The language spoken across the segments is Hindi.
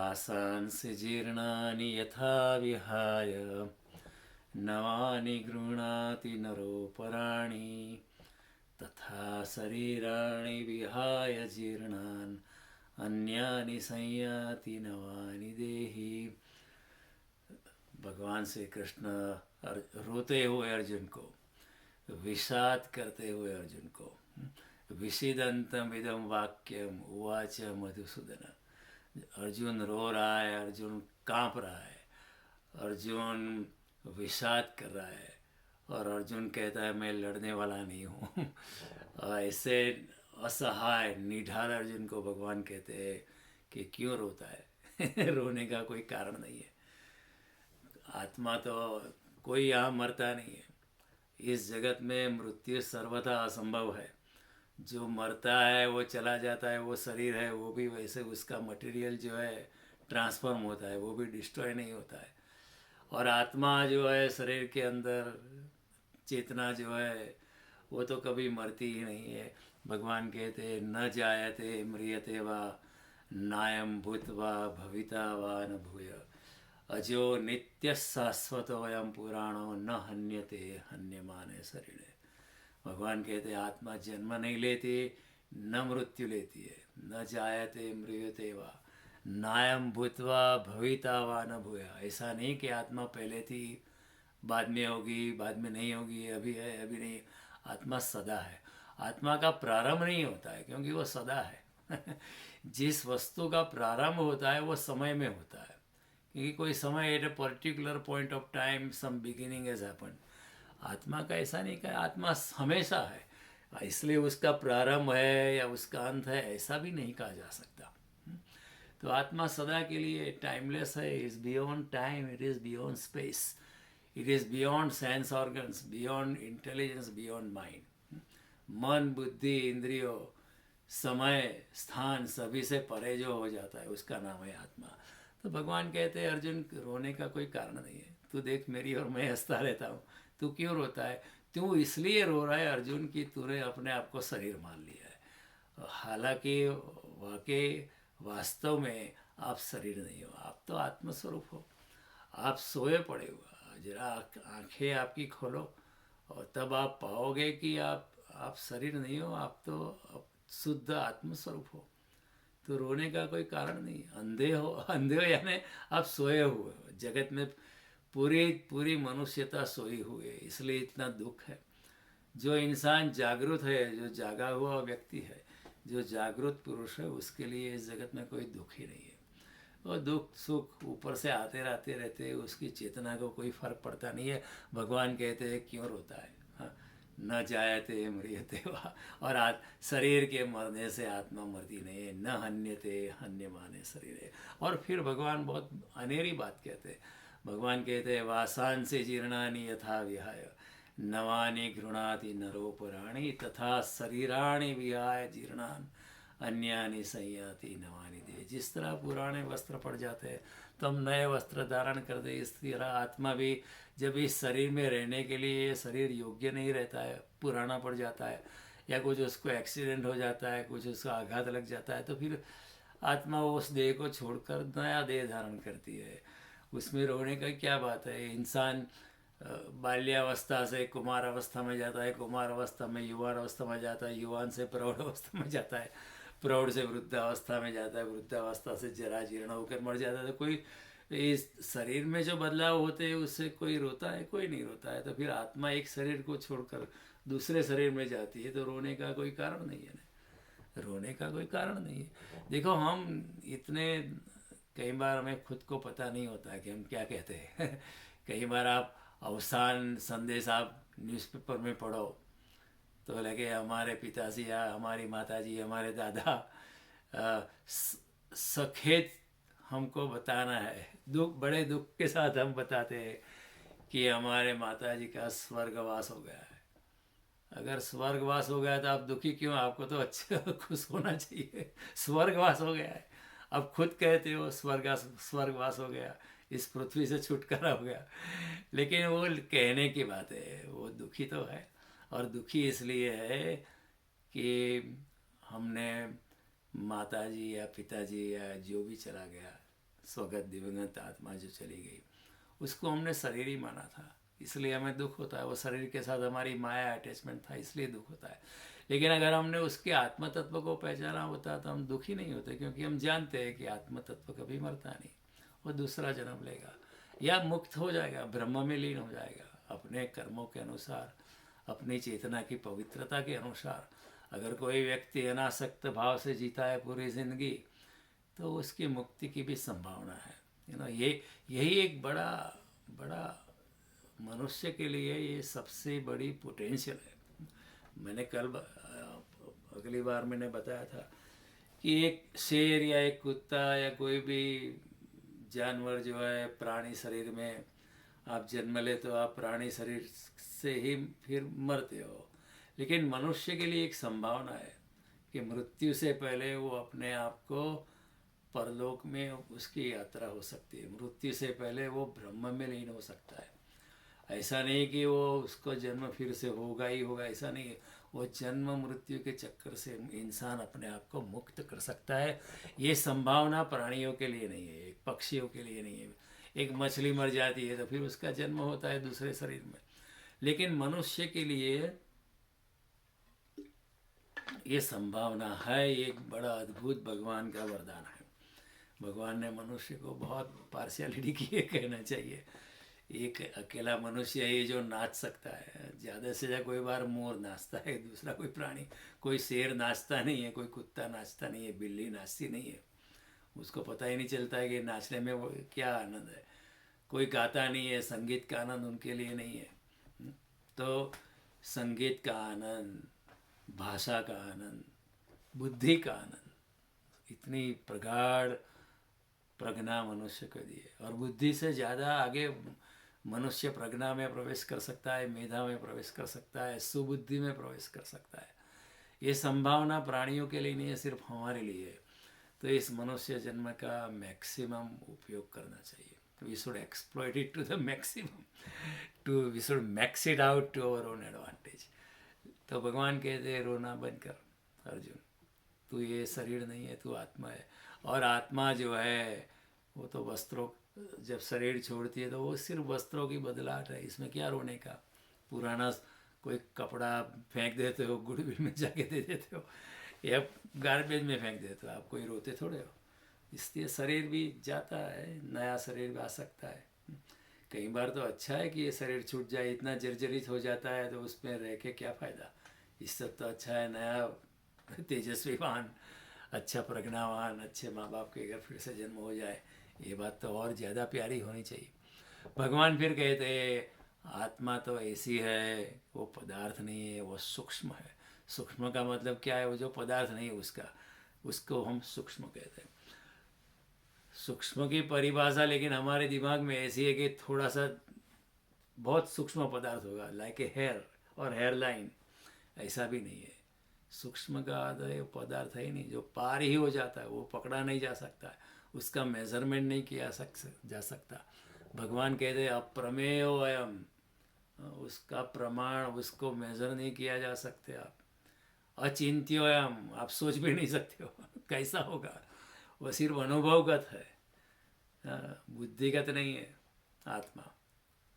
वासांसि जीर्णानि यथा विहाय नवानि गृह्णाति नरोपराणि तथा शरीराणि विहाय जीर्णान् अन्यानि संयाति नवानि देहि। भगवान श्री कृष्ण रोते हुए अर्जुन को, विषाद करते हुए अर्जुन को, विषिदंतम इदम वाक्यम उवाच मधुसूदन। अर्जुन रो रहा है, अर्जुन कांप रहा है, अर्जुन विषाद कर रहा है और अर्जुन कहता है मैं लड़ने वाला नहीं हूँ। ऐसे असहाय निढाल अर्जुन को भगवान कहते हैं कि क्यों रोता है। रोने का कोई कारण नहीं है। आत्मा तो कोई यहाँ मरता नहीं है। इस जगत में मृत्यु सर्वथा असंभव है। जो मरता है वो चला जाता है, वो शरीर है वो भी वैसे उसका मटेरियल जो है ट्रांसफॉर्म होता है, वो भी डिस्ट्रॉय नहीं होता है। और आत्मा जो है शरीर के अंदर, चेतना जो है वो तो कभी मरती ही नहीं है। भगवान कहते न जायते म्रियते वा नायम भूत्वा भविता वा न भूय अजो नित्य शाश्वतोयम पुराणो न हन्यते हन्यमाने शरीरे। भगवान कहते आत्मा जन्म नहीं लेती, न मृत्यु लेती है। न जायते म्रियते वा नायम भूत्वा भविता वा न भूया। ऐसा नहीं कि आत्मा पहले थी, बाद में होगी, बाद में नहीं होगी, अभी है अभी नहीं। आत्मा सदा है। आत्मा का प्रारंभ नहीं होता है क्योंकि वो सदा है। जिस वस्तु का प्रारंभ होता है वो समय में होता है, क्योंकि कोई समय at a particular point of time some beginning has happened. आत्मा का ऐसा नहीं कि आत्मा हमेशा है इसलिए उसका प्रारंभ है या उसका अंत है, ऐसा भी नहीं कहा जा सकता। तो आत्मा सदा के लिए टाइमलेस है। Is beyond time, it is beyond space, it is beyond sense organs, beyond intelligence, beyond mind. मन बुद्धि इंद्रियों समय स्थान सभी से परे जो हो जाता है उसका नाम है आत्मा। तो भगवान कहते हैं अर्जुन रोने का कोई कारण नहीं है। तू देख मेरी और मैं हंसता रहता हूँ, तू क्यों रोता है? तू इसलिए रो रहा है अर्जुन कि तूने अपने आप को शरीर मान लिया है। हालांकि वाकई वास्तव में आप शरीर नहीं हो, आप तो आत्मस्वरूप हो। आप सोए पड़े हो, जरा आंखें आपकी खोलो और तब आप पाओगे कि आप शरीर नहीं हो, आप तो शुद्ध आत्मस्वरूप हो। तो रोने का कोई कारण नहीं। अंधे हो यानी आप सोए हुए हो। जगत में पूरी पूरी मनुष्यता सोई हुई है, इसलिए इतना दुख है। जो इंसान जागृत है, जो जागा हुआ व्यक्ति है, जो जागृत पुरुष है, उसके लिए इस जगत में कोई दुख ही नहीं है। और दुख सुख ऊपर से आते रहते उसकी चेतना को कोई फर्क पड़ता नहीं है। भगवान कहते हैं क्यों रोता है? हाँ, न जायते म्रियते वा। और शरीर के मरने से आत्मा मरती नहीं है। न हन्यते हन्यमाने शरीर है। और फिर भगवान बहुत अनेरी बात कहते हैं। भगवान कहते हैं वासांसि जीर्णानि यथा विहाय नवानि गृह्णाति नरोपराणि तथा शरीराणि विहाय जीर्णान् अन्यानि संयाति नवानि दे। जिस तरह पुराने वस्त्र पड़ जाते हैं तो हम नए वस्त्र धारण करते, इस तरह आत्मा भी जब इस शरीर में रहने के लिए ये शरीर योग्य नहीं रहता है, पुराना पड़ जाता है या कुछ उसको एक्सीडेंट हो जाता है, कुछ उसका आघात लग जाता है, तो फिर आत्मा उस देह को छोड़कर नया देह धारण करती है। उसमें रोने का क्या बात है? इंसान बाल्यावस्था से कुमार अवस्था में जाता है, कुमार अवस्था में युवान अवस्था में जाता है, युवान से प्रौढ़ अवस्था में जाता है, प्रौढ़ से वृद्धावस्था में जाता है, वृद्धावस्था से जरा जीर्ण होकर मर जाता है। तो कोई इस शरीर में जो बदलाव होते हैं उससे कोई रोता है? कोई नहीं रोता है। तो फिर आत्मा एक शरीर को छोड़कर दूसरे शरीर में जाती है तो रोने का कोई कारण नहीं है ना। रोने का कोई कारण नहीं है। देखो हम इतने, कई बार हमें खुद को पता नहीं होता है कि हम क्या कहते हैं। कई बार आप अवसान संदेश आप न्यूज़पेपर में पढ़ो तो लगे हमारे पिताजी या हमारी माताजी, हमारे दादा सखेत हमको बताना है। दुख, बड़े दुख के साथ हम बताते हैं कि हमारे माताजी का स्वर्गवास हो गया है। अगर स्वर्गवास हो गया तो आप दुखी क्यों? आपको तो अच्छा खुश होना चाहिए। स्वर्गवास हो गया है, अब खुद कहते हो स्वर्गवास हो गया, इस पृथ्वी से छुटकारा हो गया। लेकिन वो कहने की बात है, वो दुखी तो है। और दुखी इसलिए है कि हमने माताजी या पिताजी या जो भी चला गया स्वगत दिवंगत आत्मा जो चली गई, उसको हमने शरीर ही माना था, इसलिए हमें दुख होता है। वो शरीर के साथ हमारी माया अटैचमेंट था, इसलिए दुख होता है। लेकिन अगर हमने उसके आत्म तत्व को पहचाना होता तो हम दुखी नहीं होते, क्योंकि हम जानते हैं कि आत्म तत्व कभी मरता नहीं, वो दूसरा जन्म लेगा या मुक्त हो जाएगा, ब्रह्म में लीन हो जाएगा अपने कर्मों के अनुसार, अपनी चेतना की पवित्रता के अनुसार। अगर कोई व्यक्ति अनासक्त भाव से जीता है पूरी जिंदगी, तो उसकी मुक्ति की भी संभावना है। यही एक बड़ा बड़ा मनुष्य के लिए ये सबसे बड़ी पोटेंशियल है। मैंने कल अगली बार मैंने बताया था कि एक शेर या एक कुत्ता या कोई भी जानवर जो है प्राणी शरीर में आप जन्म ले तो आप प्राणी शरीर से ही फिर मरते हो, लेकिन मनुष्य के लिए एक संभावना है कि मृत्यु से पहले वो अपने आप को परलोक में उसकी यात्रा हो सकती है, मृत्यु से पहले वो ब्रह्म में लीन हो सकता है। ऐसा नहीं कि वो उसको जन्म फिर से होगा ही होगा, ऐसा नहीं है। वो जन्म मृत्यु के चक्कर से इंसान अपने आप को मुक्त कर सकता है। ये संभावना प्राणियों के लिए नहीं है, एक पक्षियों के लिए नहीं है। एक मछली मर जाती है तो फिर उसका जन्म होता है दूसरे शरीर में, लेकिन मनुष्य के लिए ये संभावना है। एक बड़ा अद्भुत भगवान का वरदान है। भगवान ने मनुष्य को बहुत पार्शियलिटी की है कहना चाहिए। एक अकेला मनुष्य है जो नाच सकता है, ज़्यादा से ज़्यादा कोई बार मोर नाचता है, दूसरा कोई प्राणी, कोई शेर नाचता नहीं है, कोई कुत्ता नाचता नहीं है, बिल्ली नाचती नहीं है, उसको पता ही नहीं चलता है कि नाचने में वो क्या आनंद है। कोई गाता नहीं है, संगीत का आनंद उनके लिए नहीं है। तो संगीत का आनंद, भाषा का आनंद, बुद्धि का आनंद, इतनी प्रगाढ़ प्रज्ञा मनुष्य को दी है। और बुद्धि से ज़्यादा आगे मनुष्य प्रज्ञा में प्रवेश कर सकता है, मेधा में प्रवेश कर सकता है, सुबुद्धि में प्रवेश कर सकता है। ये संभावना प्राणियों के लिए नहीं है, सिर्फ हमारे लिए है। तो इस मनुष्य जन्म का मैक्सिमम उपयोग करना चाहिए। We should exploit it to the maximum, we should max it out to our own advantage. तो भगवान कहते हैं रोना बंद कर अर्जुन, तू ये शरीर नहीं है, तू आत्मा है। और आत्मा जो है वो तो वस्त्रों, जब शरीर छोड़ती है तो वो सिर्फ वस्त्रों की बदलाहट है, इसमें क्या रोने का। पुराना कोई कपड़ा फेंक देते हो, गुड़बिल में जाके दे देते हो या गार्बेज में फेंक देते हो, आप कोई रोते थोड़े हो। इसलिए शरीर भी जाता है, नया शरीर भी आ सकता है। कई बार तो अच्छा है कि ये शरीर छूट जाए, इतना जर्जरित हो जाता है तो उसमें रह के क्या फ़ायदा। इससे तो अच्छा है नया तेजस्वीवान, अच्छा प्रज्ञावान, अच्छे माँ बाप के घर फिर से जन्म हो जाए। ये बात तो और ज़्यादा प्यारी होनी चाहिए। भगवान फिर कहते हैं आत्मा तो ऐसी है, वो पदार्थ नहीं है, वो सूक्ष्म है। सूक्ष्म का मतलब क्या है? वो जो पदार्थ नहीं है उसको हम सूक्ष्म कहते हैं। सूक्ष्म की परिभाषा लेकिन हमारे दिमाग में ऐसी है कि थोड़ा सा बहुत सूक्ष्म पदार्थ होगा, लाइक ए हेयर और हेयर लाइन। ऐसा भी नहीं है। सूक्ष्म का आदय पदार्थ है ही नहीं, जो पार ही हो जाता है, वो पकड़ा नहीं जा सकता है, उसका मेजरमेंट नहीं किया जा सकता। भगवान कहते हैं अप्रमेय अयम, उसका प्रमाण, उसको मेजर नहीं किया जा सकते आप। अचिंत्योयम, आप सोच भी नहीं सकते हो कैसा होगा। वो सिर्फ अनुभवगत है, बुद्धिगत नहीं है। आत्मा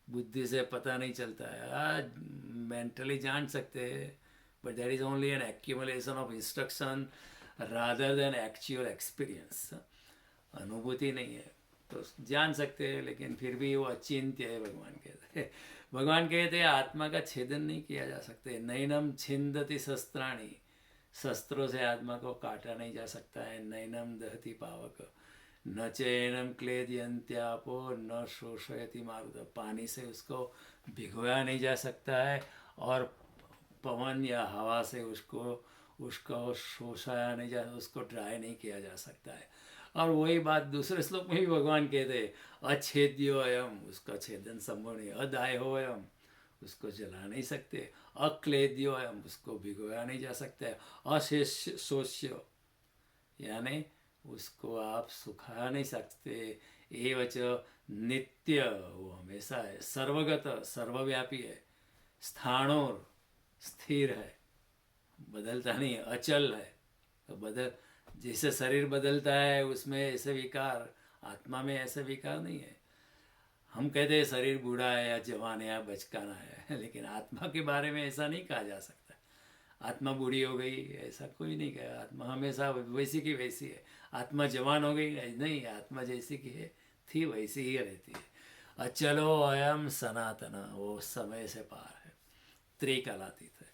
बुद्धि से पता नहीं चलता है। आज मेंटली जान सकते हैं, but that is only an accumulation of instruction rather than actual experience. अनुभूति नहीं है तो जान सकते हैं, लेकिन फिर भी वो अचिंत्य है। भगवान कहते हैं आत्मा का छेदन नहीं किया जा सकते। नैनम छिंदति शस्त्राणी, शस्त्रों से आत्मा को काटा नहीं जा सकता है। नैनम दहति पावक, न चैनम क्लेदयन्त्यापो न शोषयति मारुत, पानी से उसको भिगोया नहीं जा सकता है और पवन या हवा से उसको शोषाया नहीं जा, उसको ड्राई नहीं किया जा सकता है। और वही बात दूसरे श्लोक में भी भगवान कहते हैं अच्छेद्यो अयम, उसका छेदन संभव नहीं। अदाह्यो अयम, उसको जला नहीं सकते। अक्लेद्यो अयम, उसको भिगोया नहीं जा सकता है। अशोष्य, यानी उसको आप सुखा नहीं सकते। एवच नित्य, वो हमेशा है। सर्वगत, सर्वव्यापी है। स्थाणोर, स्थिर है, बदलता नहीं है, अचल है। तो जैसे शरीर बदलता है उसमें ऐसे विकार आत्मा में ऐसा विकार नहीं है। हम कहते हैं शरीर बूढ़ा है या जवान है या बचकाना है, लेकिन आत्मा के बारे में ऐसा नहीं कहा जा सकता। आत्मा बूढ़ी हो गई ऐसा कोई नहीं कहा। आत्मा हमेशा वैसी की वैसी है। आत्मा जवान हो गई नहीं, आत्मा जैसी की है थी वैसी ही रहती है। अचलो अयम सनातन, वो समय से पार है, त्रिकालातीत है।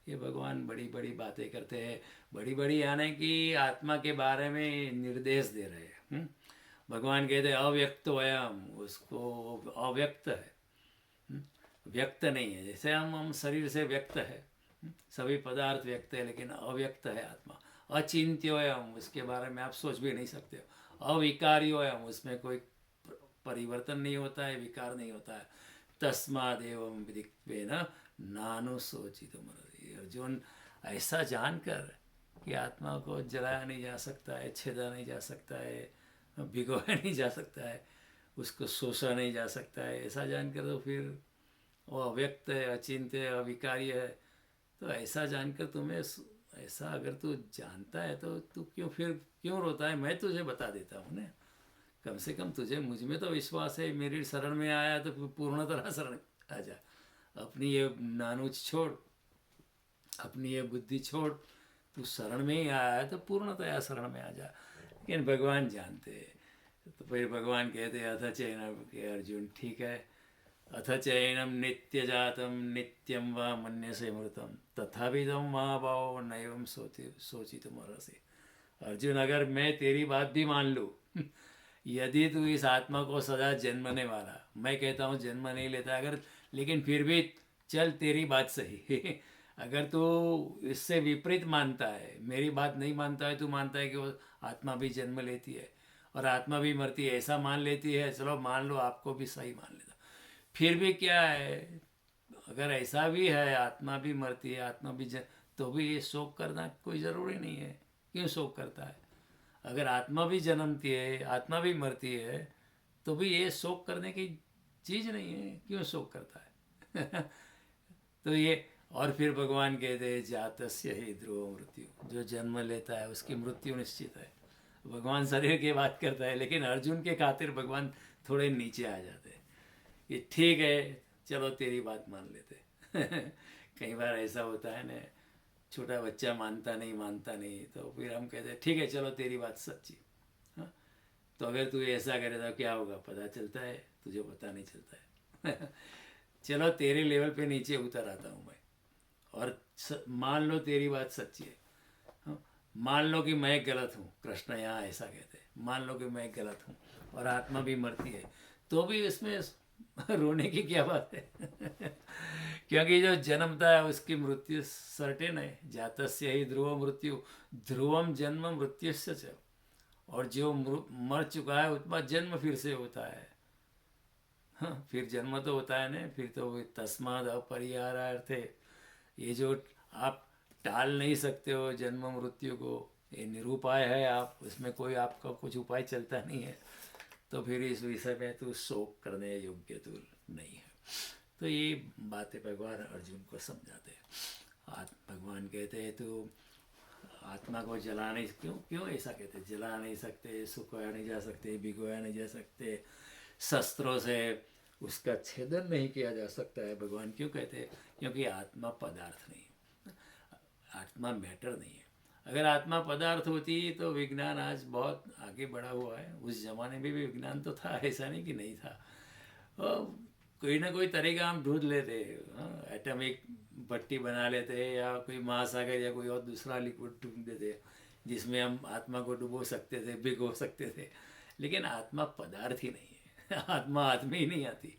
ये भगवान बड़ी बड़ी बातें करते हैं, बड़ी बड़ी यानी कि आत्मा के बारे में निर्देश दे रहे हैं। भगवान कहते हैं अव्यक्त अयम, उसको अव्यक्त है, व्यक्त नहीं है। जैसे हम शरीर से व्यक्त है, सभी पदार्थ व्यक्त है, लेकिन अव्यक्त है आत्मा। अचिंत्योयम, उसके बारे में आप सोच भी नहीं सकते हो। अविकार्योयम, उसमें कोई परिवर्तन नहीं होता है, विकार नहीं होता है। तस्मादेव विदिक्वेन नानुशोचित मरति। अर्जुन, ऐसा जानकर कि आत्मा को जलाया नहीं जा सकता है, छेदा नहीं जा सकता है, भिगोया नहीं जा सकता है, उसको सोचा नहीं जा सकता है, ऐसा जानकर तो फिर वो अव्यक्त है, अचिंत्य है, अविकार्य है। तो ऐसा जानकर तुम्हें ऐसा अगर तू जानता है तो तू क्यों रोता है? मैं तुझे बता देता हूँ ना, कम से कम तुझे मुझ में तो विश्वास है। मेरी शरण में आया तो पूर्ण तरह शरण आ जा। अपनी ये नानुच छोड़, अपनी ये बुद्धि छोड़, तू शरण में ही आया है तो पूर्णतया शरण में आ जा। लेकिन भगवान जानते हैं। तो फिर भगवान कहते हैं अथ चैनम के अर्जुन ठीक है, अथ चैनम नित्य जातम नित्यम व मन्यसे मृतम तथाविदम महाभाव नैवम सोचितुम अर्हसि। अर्जुन, अगर मैं तेरी बात भी मान लूँ, यदि तू इस आत्मा को सदा जन्मने वाला, मैं कहता हूँ जन्म नहीं लेता, अगर लेकिन फिर भी चल तेरी बात सही अगर तू इससे विपरीत मानता है, मेरी बात नहीं मानता है, तू मानता है कि वो आत्मा भी जन्म लेती है और आत्मा भी मरती है, ऐसा मान लेती है, चलो मान लो, आपको भी सही मान लेता। फिर भी क्या है, अगर ऐसा भी है, आत्मा भी मरती है, आत्मा भी तो भी ये शोक करना कोई ज़रूरी नहीं है। क्यों शोक करता है? अगर आत्मा भी जन्मती है, आत्मा भी मरती है, तो भी ये शोक करने की चीज़ नहीं है, क्यों शोक करता है? तो ये, और फिर भगवान कहते हैं जातस्य ही ध्रुव मृत्यु, जो जन्म लेता है उसकी मृत्यु निश्चित है। भगवान शरीर की बात करता है, लेकिन अर्जुन के खातिर भगवान थोड़े नीचे आ जाते हैं कि ठीक है चलो तेरी बात मान लेते कई बार ऐसा होता है ना, छोटा बच्चा मानता नहीं, तो फिर हम कहते हैं ठीक है चलो तेरी बात सच्ची। हाँ, तो अगर तू ऐसा करे तो क्या होगा पता चलता है? तुझे पता नहीं चलता है चलो तेरे लेवल पे नीचे उतर आता हूँ मैं, और मान लो तेरी बात सच्ची है। हाँ, मान लो कि मैं गलत हूँ, कृष्ण यहाँ ऐसा कहते हैं, मान लो कि मैं गलत हूँ और आत्मा भी मरती है, तो भी इसमें रोने की क्या बात है क्योंकि जो जन्मता है उसकी मृत्यु सर्टेन है। जातस्य ही ध्रुव मृत्यु, ध्रुवम जन्म मृत्युस्य च। और जो मर चुका है उसका जन्म फिर से होता है। हाँ, फिर जन्म तो होता है ना, फिर तो तस्माद अपरिहारार्थे, ये जो आप टाल नहीं सकते हो जन्म मृत्यु को, ये निरुपाय है, आप उसमें कोई आपका कुछ उपाय चलता नहीं है, तो फिर इस विषय में तो शोक करने योग्य तो नहीं है। तो ये बातें भगवान अर्जुन को समझाते हैं। भगवान कहते हैं तो आत्मा को जला नहीं, क्यों ऐसा कहते, जला नहीं सकते, सुखाया नहीं जा सकते, भिगोया नहीं जा सकते, शस्त्रों से उसका छेदन नहीं किया जा सकता है। भगवान क्यों कहते हैं? क्योंकि आत्मा पदार्थ नहीं, आत्मा मैटर नहीं है। अगर आत्मा पदार्थ होती तो विज्ञान आज बहुत आगे बढ़ा हुआ है। उस जमाने में भी विज्ञान तो था, ऐसा नहीं कि नहीं था। कोई ना कोई तरीका हम ढूंढ लेते, एटॉमिक भट्टी बना लेते या कोई महासागर या कोई और दूसरा लिक्विड ढूंढ देते जिसमें हम आत्मा को डुबो सकते थे, भिगो सकते थे। लेकिन आत्मा पदार्थ ही नहीं है आत्मा हाथ में ही नहीं आती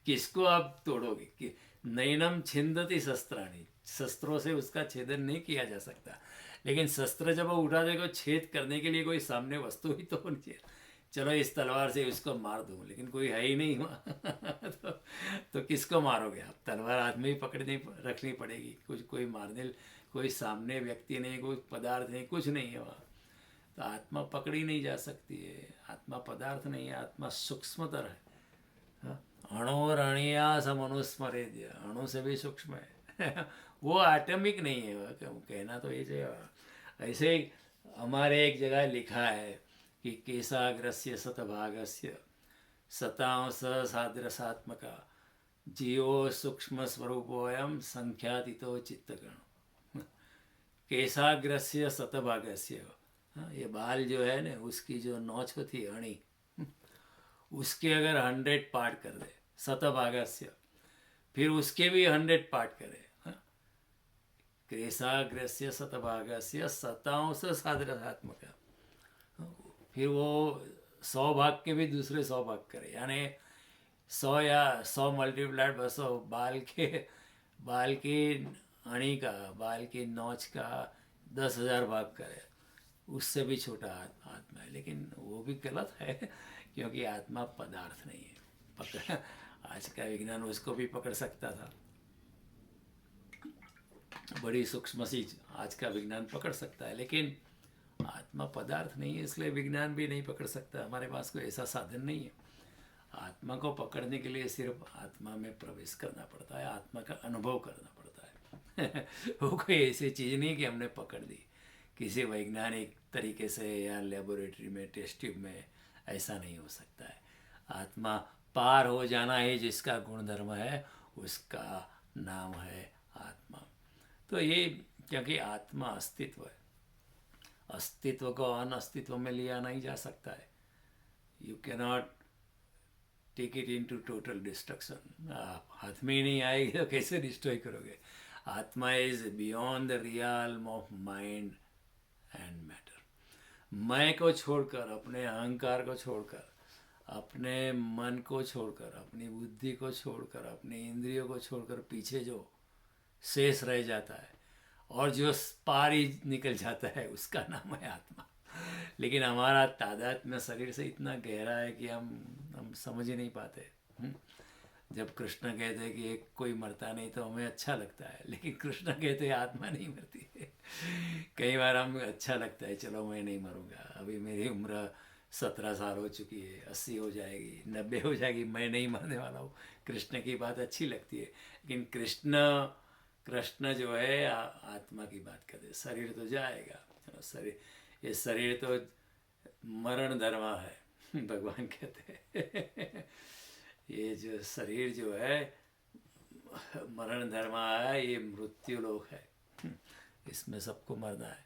किसको आप तोड़ोगे? कि नैनम छिंदती शस्त्राणी, शस्त्रों से उसका छेदन नहीं किया जा सकता। लेकिन शस्त्र जब वो उठा देगा, छेद करने के लिए कोई सामने वस्तु ही तो होनी चाहिए। चलो इस तलवार से उसको मार दूँ, लेकिन कोई है ही नहीं वहाँ तो किसको मारोगे आप? तलवार हाथ में ही पकड़नी रखनी पड़ेगी, कुछ कोई मारने, कोई सामने व्यक्ति नहीं, कोई पदार्थ नहीं, कुछ नहीं है वहाँ। तो आत्मा पकड़ी नहीं जा सकती है, आत्मा पदार्थ नहीं है, आत्मा सूक्ष्मतर है। अणोरणीया समनुस्मरेद्य, अणु से भी सूक्ष्म है वो एटॉमिक नहीं है। कहना तो ये ऐसे हमारे एक जगह लिखा है कि केशाग्रस्य शतभागस्य शतांश सादृशात्मका जीवो सूक्ष्म स्वरूपोऽयं संख्यातीतो चित्तगण। केशाग्रस्य शतभागस्य, ये बाल जो है ना उसकी जो नोच होती है अणी, उसके अगर 100 पार्ट कर दे शतभागस्य, फिर उसके भी 100 पार्ट करे, केशाग्रस्य शतभागस्य शतांश सादृशात्मका, फिर वो 100 भाग के भी दूसरे 100 भाग करे, यानी 100 या 100 मल्टीप्लाइड 100 बाल की अणी का, बाल की नोच का 10,000 भाग करे, उससे भी छोटा आत्मा है। लेकिन वो भी गलत है, क्योंकि आत्मा पदार्थ नहीं है। पकड़, आज का विज्ञान उसको भी पकड़ सकता था, बड़ी सूक्ष्म चीज आज का विज्ञान पकड़ सकता है, लेकिन आत्मा पदार्थ नहीं है, इसलिए विज्ञान भी नहीं पकड़ सकता। हमारे पास कोई ऐसा साधन नहीं है। आत्मा को पकड़ने के लिए सिर्फ आत्मा में प्रवेश करना पड़ता है, आत्मा का अनुभव करना पड़ता है। वो कोई ऐसी चीज़ नहीं कि हमने पकड़ दी किसी वैज्ञानिक तरीके से या लेबोरेटरी में, टेस्ट ट्यूब में, ऐसा नहीं हो सकता है। आत्मा पार हो जाना ही जिसका गुणधर्म है, उसका नाम है आत्मा। तो ये, क्योंकि आत्मा अस्तित्व है, अस्तित्व को अनअस्तित्व में लिया नहीं जा सकता है। You can not take it into total destruction. आप हाथ में ही नहीं आएगी तो कैसे डिस्ट्रॉय करोगे? आत्मा is beyond the realm of mind and matter. मैं को छोड़कर, अपने अहंकार को छोड़कर, अपने मन को छोड़कर, अपनी बुद्धि को छोड़कर, अपनी इंद्रियों को छोड़कर पीछे जो शेष रह जाता है और जो पार ही निकल जाता है, उसका नाम है आत्मा। लेकिन हमारा तादात्म्य शरीर से इतना गहरा है कि हम समझ ही नहीं पाते। जब कृष्ण कहते हैं कि एक कोई मरता नहीं तो हमें अच्छा लगता है, लेकिन कृष्ण कहते हैं आत्मा नहीं मरती है। कई बार हमें अच्छा लगता है, चलो मैं नहीं मरूंगा, अभी मेरी उम्र 17 साल हो चुकी है, 80 हो जाएगी, 90 हो जाएगी, मैं नहीं मरने वाला हूँ। कृष्ण की बात अच्छी लगती है, लेकिन कृष्ण जो है आत्मा की बात करते। शरीर तो जाएगा, शरीर, ये शरीर तो मरण धर्मा है, भगवान कहते हैं। ये जो शरीर जो है मरण धर्मा है, ये मृत्यु लोक है। इसमें सबको मरना है,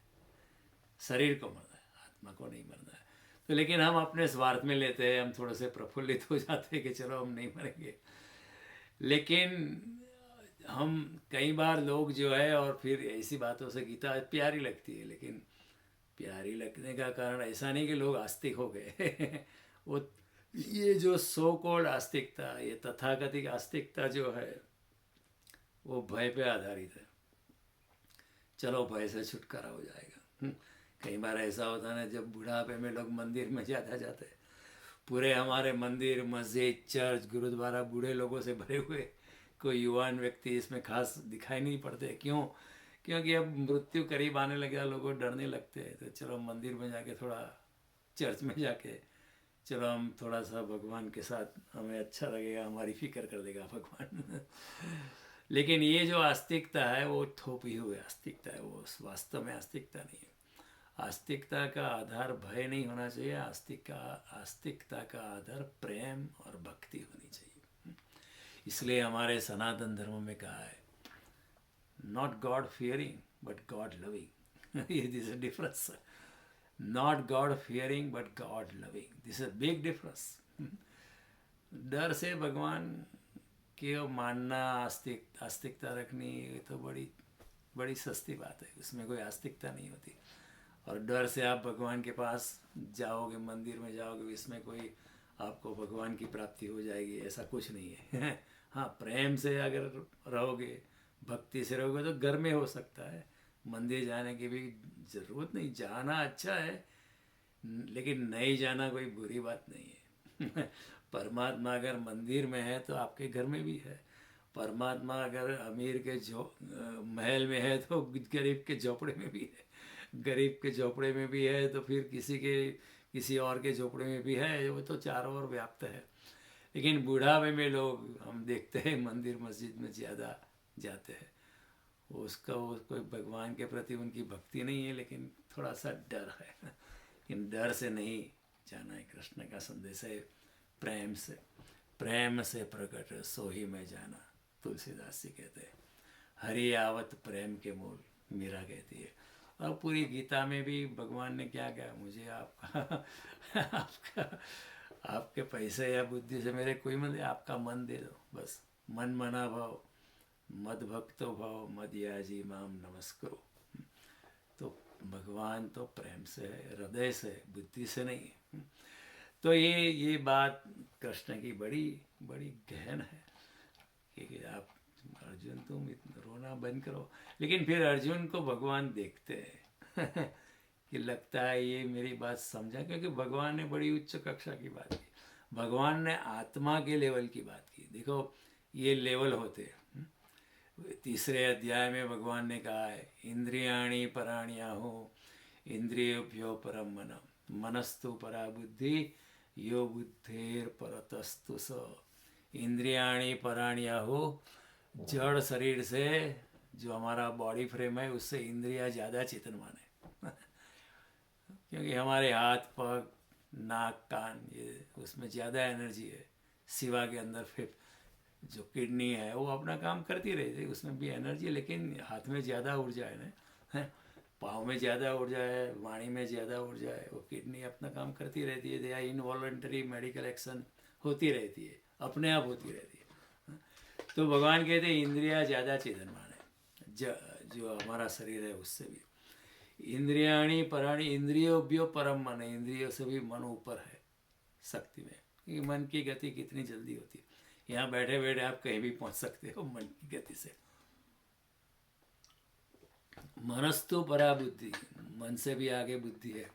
शरीर को मरना है, आत्मा को नहीं मरना है। तो लेकिन हम अपने स्वार्थ में लेते हैं, हम थोड़े से प्रफुल्लित हो जाते हैं कि चलो हम नहीं मरेंगे। लेकिन हम कई बार लोग जो है, और फिर ऐसी बातों से गीता प्यारी लगती है, लेकिन प्यारी लगने का कारण ऐसा नहीं कि लोग आस्तिक हो गए। वो ये जो सो कॉल्ड आस्तिकता, ये तथाकथित आस्तिकता जो है, वो भय पे आधारित है। चलो भय से छुटकारा हो जाएगा। कई बार ऐसा होता है ना, जब बुढ़ापे में लोग मंदिर में ज़्यादा जाते हैं, पूरे हमारे मंदिर, मस्जिद, चर्च, गुरुद्वारा बूढ़े लोगों से भरे हुए, कोई युवान व्यक्ति इसमें खास दिखाई नहीं पड़ते। क्यों? क्योंकि अब मृत्यु करीब आने लगा, लोगों डरने लगते हैं। तो चलो मंदिर में जाके, थोड़ा चर्च में जाके, चलो हम थोड़ा सा भगवान के साथ, हमें अच्छा लगेगा, हमारी फिक्र कर देगा भगवान। लेकिन ये जो आस्तिकता है वो थोपी हुई आस्तिकता है, वो वास्तव में आस्तिकता नहीं है। आस्तिकता का आधार भय नहीं होना चाहिए, आस्तिकता का आधार प्रेम और भक्ति होनी चाहिए। इसलिए हमारे सनातन धर्म में कहा है, not God fearing but God loving. This is difference. Not God fearing but God loving, this is big difference. डर से भगवान के मानना, आस्तिकता रखनी, ये तो बड़ी सस्ती बात है, उसमें कोई आस्तिकता नहीं होती। और डर से आप भगवान के पास जाओगे, मंदिर में जाओगे, इसमें कोई आपको भगवान की प्राप्ति हो जाएगी, ऐसा कुछ नहीं है। हाँ, प्रेम से अगर रहोगे, भक्ति से रहोगे, तो घर में हो सकता है। मंदिर जाने की भी ज़रूरत नहीं, जाना अच्छा है, लेकिन नहीं जाना कोई बुरी बात नहीं है। परमात्मा अगर मंदिर में है तो आपके घर में भी है। परमात्मा अगर अमीर के महल में है तो गरीब के झोपड़े में भी है। गरीब के झोपड़े में भी है तो फिर किसी और के झोपड़े में भी है, वो तो चारों ओर व्याप्त है। लेकिन बुढ़ापे में लोग हम देखते हैं मंदिर मस्जिद में ज़्यादा जाते हैं। वो कोई भगवान के प्रति उनकी भक्ति नहीं है, लेकिन थोड़ा सा डर है। लेकिन डर से नहीं जाना है। कृष्ण का संदेश है प्रेम से प्रकट सो ही मैं जाना, तुलसीदास जी कहते हैं। हरि आवत प्रेम के मूल, मीरा कहती है। और पूरी गीता में भी भगवान ने क्या कहा, मुझे आपका आपका आपके पैसे या बुद्धि से मेरे कोई मतलब, आपका मन दे दो बस। मन मना भाव मद भक्तो भाव मद याजी माम नमस्करो। तो भगवान तो प्रेम से है, हृदय से, बुद्धि से नहीं है। तो ये बात कृष्ण की बड़ी बड़ी गहन है कि आप अर्जुन तुम इतना रोना बंद करो। लेकिन फिर अर्जुन को भगवान देखते हैं कि लगता है ये मेरी बात समझा, क्योंकि भगवान ने बड़ी उच्च कक्षा की बात की। भगवान ने आत्मा के लेवल की बात की। देखो ये लेवल होते हैं। तीसरे अध्याय में भगवान ने कहा है, इंद्रियाणि पराण्याहु इंद्रियोभ्यो परम मन, मनस्तु परा बुद्धि यो बुद्धेर परतस्तु स। इंद्रियाणि पराण्याहु, जड़ शरीर से जो हमारा बॉडी फ्रेम है उससे इंद्रिया ज़्यादा चेतनवान है क्योंकि हमारे हाथ पग नाक कान ये उसमें ज़्यादा एनर्जी है। सिवा के अंदर फिर जो किडनी है वो अपना काम करती रहती है, उसमें भी एनर्जी है, लेकिन हाथ में ज़्यादा ऊर्जा है ना, पाँव में ज़्यादा ऊर्जा है, वाणी में ज़्यादा ऊर्जा है। वो किडनी अपना काम करती रहती है। They are involuntary medical action होती रहती है, अपने आप होती रहती है। तो भगवान कहते हैं इंद्रिया ज़्यादा चेतनवान है जो हमारा शरीर है उससे भी। इंद्रियाणी पराणी इंद्रियोभ्यो परम मन, इंद्रियों से भी मन ऊपर है शक्ति में। क्योंकि मन की गति कितनी जल्दी होती है, यहाँ बैठे बैठे आप कहीं भी पहुंच सकते हो मन की गति से। मनस्तु परा बुद्धि, मन से भी आगे बुद्धि है।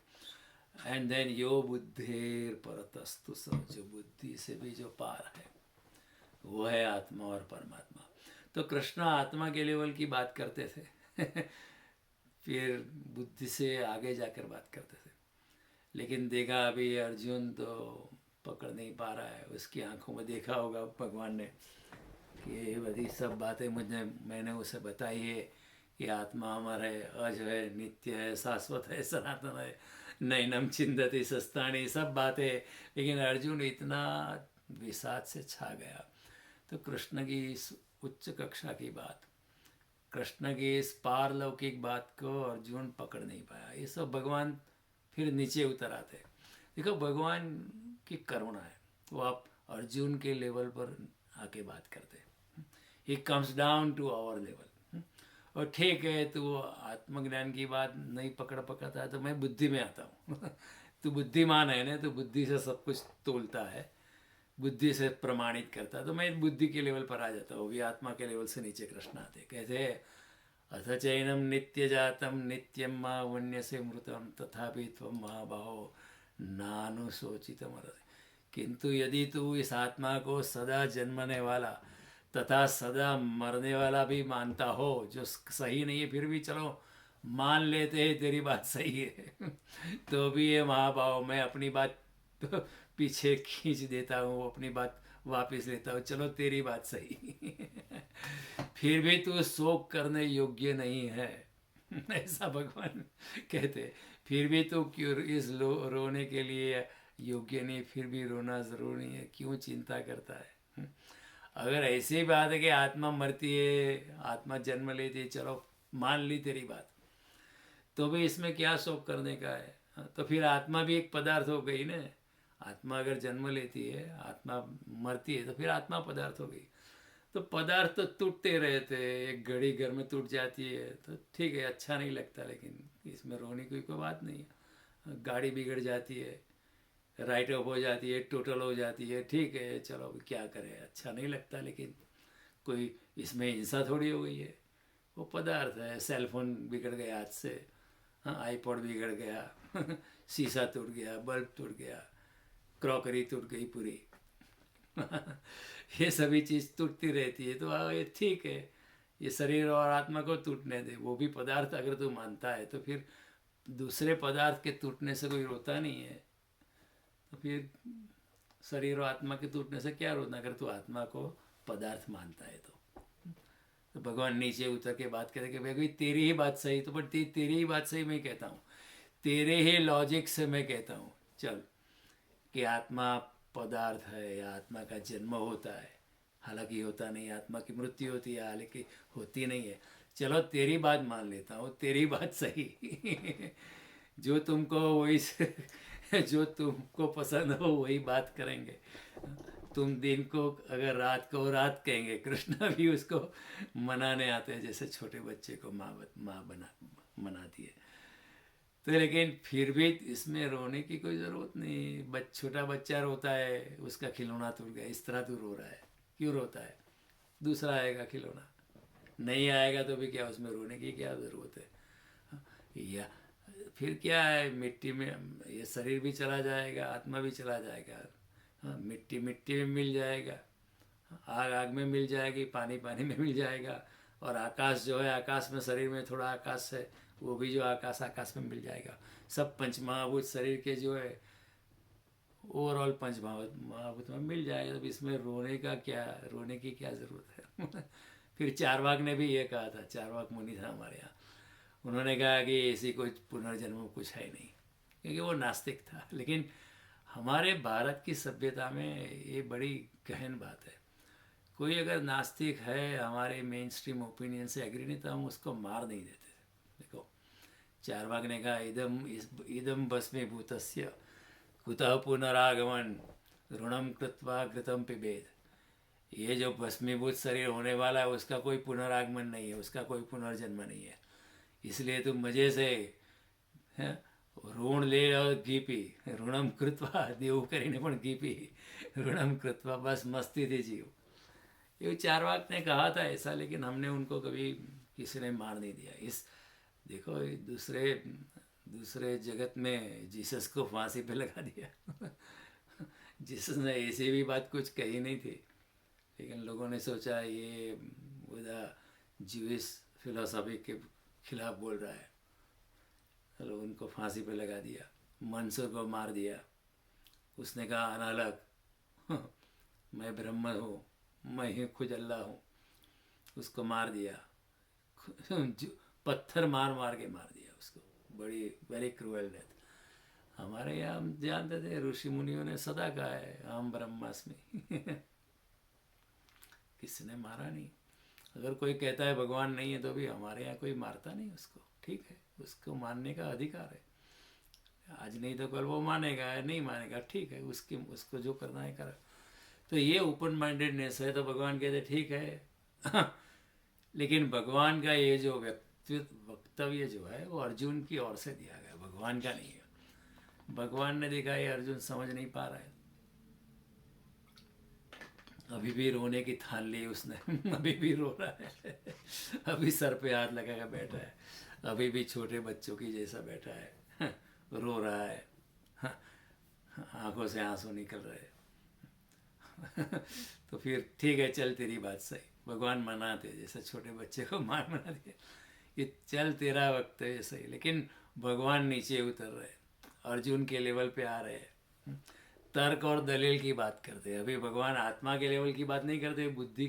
एंड देन यो बुद्धेर परतस्तु स, जो बुद्धि से भी जो पार है वो है आत्मा और परमात्मा। तो कृष्ण आत्मा के लेवल की बात करते थे फिर बुद्धि से आगे जाकर बात करते थे। लेकिन देखा अभी अर्जुन तो पकड़ नहीं पा रहा है। उसकी आंखों में देखा होगा भगवान ने कि ये बड़ी सब बातें मैंने उसे बताई है कि आत्मा अमर है, अज है, नित्य है, शाश्वत है, सनातन है, नैनम चिंदति सस्तानी, सब बातें। लेकिन अर्जुन इतना विषाद से छा गया। तो कृष्ण की इस उच्च कक्षा की बात, कृष्ण की इस पारलौकिक बात को अर्जुन पकड़ नहीं पाया। ये सब भगवान फिर नीचे उतर आते। देखो भगवान की करुणा है, वो आप अर्जुन के लेवल पर आके बात करते हैं। He comes down to our level. और ठीक है, तो आत्मज्ञान की बात नहीं पकड़ता है तो मैं बुद्धि में आता हूँ तो बुद्धिमान है ना, तो बुद्धि से सब कुछ तोलता है, बुद्धि से प्रमाणित करता है। तो मैं बुद्धि के लेवल पर आ जाता हूँ। भी आत्मा के लेवल से नीचे कृष्ण आते, कहते हैं अथ चैनम नित्य जातम नित्यम मा वन्य से मृतम तथापि त्वं महाबाहो नानुशोचितम। किंतु यदि तू इस आत्मा को सदा जन्मने वाला तथा सदा मरने वाला भी मानता हो, जो सही नहीं है फिर भी चलो मान लेते हैं तेरी बात सही है तो भी ये महाभाव, मैं अपनी बात तो पीछे खींच देता हूँ, अपनी बात वापस लेता हूँ, चलो तेरी बात सही फिर भी तू शोक करने योग्य नहीं है ऐसा भगवान कहते। फिर भी तू क्यों इस रोने के लिए योग्य नहीं, फिर भी रोना जरूरी है, क्यों चिंता करता है। अगर ऐसी बात है कि आत्मा मरती है, आत्मा जन्म लेती है, चलो मान ली तेरी बात, तो भी इसमें क्या शोक करने का है। तो फिर आत्मा भी एक पदार्थ हो गई ना। आत्मा अगर जन्म लेती है, आत्मा मरती है, तो फिर आत्मा पदार्थ हो गई। तो पदार्थ तो टूटते रहते, एक घड़ी घर में टूट जाती है तो ठीक है, अच्छा नहीं लगता, लेकिन इसमें रोने की कोई बात नहीं है। गाड़ी बिगड़ जाती है, राइट ऑफ हो जाती है, टोटल हो जाती है, ठीक है, चलो क्या करें, अच्छा नहीं लगता, लेकिन कोई इसमें हिंसा थोड़ी हो गई है, वो पदार्थ है। सेलफोन बिगड़ गया हाथ से, हाँ, आईपॉड बिगड़ गया शीशा टूट गया, बल्ब टूट गया, क्रॉकरी टूट गई पूरी ये सभी चीज़ टूटती रहती है। तो ये ठीक है, ये शरीर और आत्मा को टूटने दे, वो भी पदार्थ अगर तू मानता है तो फिर दूसरे पदार्थ के टूटने से कोई रोता नहीं है। तो फिर शरीर और आत्मा के टूटने से क्या रोना, अगर तू आत्मा को पदार्थ मानता है तो भगवान नीचे उतर के बात करे कि भाई तेरी ही बात सही, तो पर तेरी ही बात सही मैं कहता हूँ, तेरे ही लॉजिक से मैं कहता हूँ, चल कि आत्मा पदार्थ है या आत्मा का जन्म होता है, हालांकि होता नहीं, आत्मा की मृत्यु होती है हालांकि होती नहीं है। चलो तेरी बात मान लेता हूँ, तेरी बात सही जो तुमको वही जो तुमको पसंद हो वही बात करेंगे। तुम दिन को अगर रात को रात कहेंगे, कृष्ण भी उसको मनाने आते हैं जैसे छोटे बच्चे को माँ बना मनाती है। तो लेकिन फिर भी इसमें रोने की कोई ज़रूरत नहीं। छोटा बच्चा रोता है, उसका खिलौना टूट गया, इस तरह तू रो रहा है, क्यों रोता है? दूसरा आएगा खिलौना, नहीं आएगा तो भी क्या, उसमें रोने की क्या ज़रूरत है? या फिर क्या है, मिट्टी में ये शरीर भी चला जाएगा, आत्मा भी चला जाएगा। हाँ, मिट्टी मिट्टी में मिल जाएगा, आग आग में मिल जाएगी, पानी पानी में मिल जाएगा, और आकाश जो है, आकाश में शरीर में थोड़ा आकाश है, वो भी जो आकाश आकाश में मिल जाएगा। सब पंचमहाभूत शरीर के जो है ओवरऑल पंचमहाभूत में मिल जाएगा। तो इसमें रोने का क्या, रोने की क्या ज़रूरत है? फिर चारवाक ने भी ये कहा था, चारवाक मुनि था हमारे यहाँ, उन्होंने कहा कि ऐसी कोई पुनर्जन्म कुछ है नहीं, क्योंकि वो नास्तिक था। लेकिन हमारे भारत की सभ्यता में ये बड़ी गहन बात है। कोई अगर नास्तिक है हमारे मेन स्ट्रीम ओपिनियन से एग्री नहीं, तो हम उसको मार नहीं देते। देखो, चारवाक ने कहा इदम भस्मीभूतस्य कुतः पुनरागमन ऋणम कृत्वा घृतम पिबेद। ये जो भस्मीभूत शरीर होने वाला है उसका कोई पुनरागमन नहीं है, उसका कोई पुनर्जन्म नहीं है। इसलिए तुम मज़े से ऋण ले और घी पी, ऋणम कृत्वा, देव करीने पण घी पी, ऋणम कृत्वा, बस मस्ती थी जीव। ये चारवाक ने कहा था ऐसा, लेकिन हमने उनको कभी किसी ने मार नहीं दिया। इस देखो, दूसरे जगत में जीसस को फांसी पे लगा दिया जीसस ने ऐसी भी बात कुछ कही नहीं थी, लेकिन लोगों ने सोचा ये ज्यूइश फिलोसफी के खिलाफ बोल रहा है, चलो उनको फांसी पे लगा दिया। मंसूर को मार दिया, उसने कहा अनालक मैं ब्रह्म हूँ, मैं ही खुद अल्लाह हूँ, उसको मार दिया। पत्थर मार मार के मार दिया उसको, बड़ी वेरी क्रूअल डेथ। हमारे यहाँ हम जानते थे, ऋषि मुनियों ने सदा कहा है हम ब्रह्मास्मि किसी ने मारा नहीं। अगर कोई कहता है भगवान नहीं है तो भी हमारे यहाँ कोई मारता नहीं उसको, ठीक है, उसको मानने का अधिकार है। आज नहीं तो कल वो मानेगा, नहीं मानेगा, ठीक है, उसको जो करना है करा। तो ये ओपन माइंडेडनेस है। तो भगवान कहते ठीक है लेकिन भगवान का ये जो वक्तव्य जो है वो अर्जुन की ओर से दिया गया, भगवान का नहीं है। भगवान ने देखा ये अर्जुन समझ नहीं पा रहा है, अभी भी रोने की ठान ली उसने अभी भी रो रहा है अभी सर पे हाथ लगा कर बैठा है, अभी भी छोटे बच्चों की जैसा बैठा है रो रहा है, आंखों से आंसू निकल रहे तो फिर ठीक है, चल तेरी बात सही, भगवान मनाते जैसे छोटे बच्चे को मना दिया, ये चल तेरा वक्त है सही। लेकिन भगवान नीचे उतर रहे, अर्जुन के लेवल पे आ रहे हैं, तर्क और दलील की बात करते हैं। अभी भगवान आत्मा के लेवल की बात नहीं करते, बुद्धि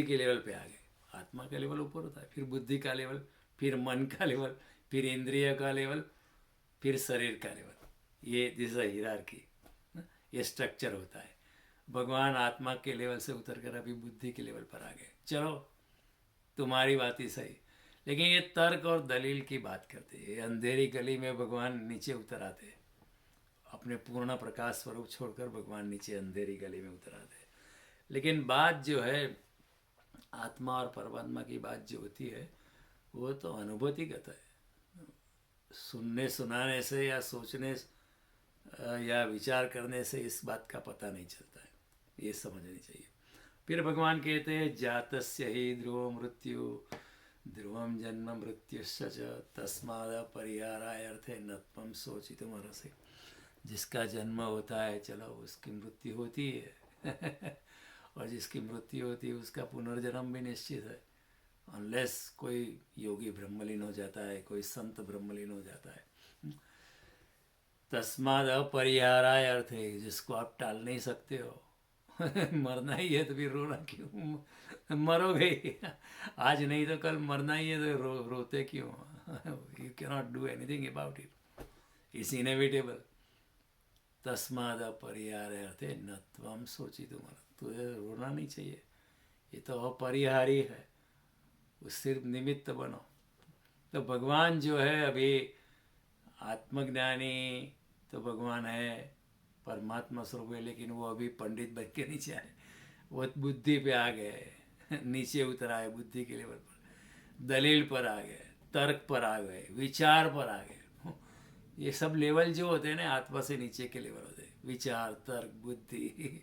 के लेवल पे आ गए। आत्मा का लेवल ऊपर होता है, फिर बुद्धि का लेवल, फिर मन का लेवल, फिर इंद्रिय का लेवल, फिर शरीर का लेवल। ये दिस इज हिरार्की, ये स्ट्रक्चर होता है। भगवान आत्मा के लेवल से उतर कर अभी बुद्धि के लेवल पर आ गए। चलो तुम्हारी बात ही सही, लेकिन ये तर्क और दलील की बात करते हैं। अंधेरी गली में भगवान नीचे उतर आते, अपने पूर्ण प्रकाश स्वरूप छोड़कर भगवान नीचे अंधेरी गली में उतर आते। लेकिन बात जो है आत्मा और परमात्मा की बात जो होती है वो तो अनुभूतिगत है। सुनने सुनाने से या सोचने या विचार करने से इस बात का पता नहीं चलता है, ये समझनी चाहिए। फिर भगवान कहते हैं जातस्य ही ध्रुव मृत्यु ध्रुवम जन्म मृत्युश्च तस्माद परिहाराय अर्थे नत्वं शोचितुम अर्हसि। जिसका जन्म होता है चलो उसकी मृत्यु होती है और जिसकी मृत्यु होती है उसका पुनर्जन्म भी निश्चित है, अनलेस कोई योगी ब्रह्मलीन हो जाता है, कोई संत ब्रह्मलीन हो जाता है। तस्माद अपरिहाराय अर्थ है, जिसको आप टाल नहीं सकते हो मरना ही है तो फिर रोना क्यों, मरोगे ही आज नहीं तो कल मरना ही है तो रोते क्यों you can not do anything about it, it's inevitable. तस्माद अपरिहार्य अर्थे न त्वम सोचितुम। तुझे रोना नहीं चाहिए, ये तो अपरिहार्य है, उस सिर्फ निमित्त बनो। तो भगवान जो है अभी आत्मज्ञानी तो भगवान है, परमात्मा स्वरूप है, लेकिन वो अभी पंडित बन के नीचे आए, वो बुद्धि पे आ गए, नीचे उतर आए, बुद्धि के लेवल पर, दलील पर आ गए, तर्क पर आ गए, विचार पर आ गए। ये सब लेवल जो होते हैं ना, आत्मा से नीचे के लेवल होते हैं, विचार, तर्क, बुद्धि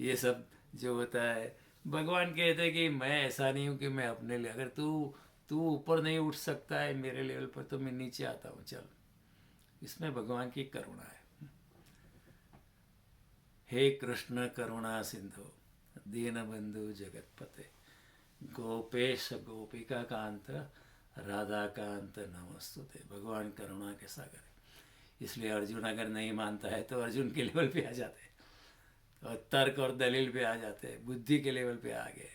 ये सब जो होता है, भगवान कहते हैं कि मैं ऐसा नहीं हूँ कि मैं अपने लिए, अगर तू तू ऊपर नहीं उठ सकता है मेरे लेवल पर तो मैं नीचे आता हूँ, चल। इसमें भगवान की करुणा है। हे कृष्ण करुणा सिंधु दीन बंधु जगतपते गोपेश गोपिका कांत राधा कांत नमस्तुते। भगवान करुणा के सागर है, इसलिए अर्जुन अगर नहीं मानता है तो अर्जुन के लेवल पे आ जाते हैं, और तर्क और दलील पे आ जाते हैं, बुद्धि के लेवल पे आ गए।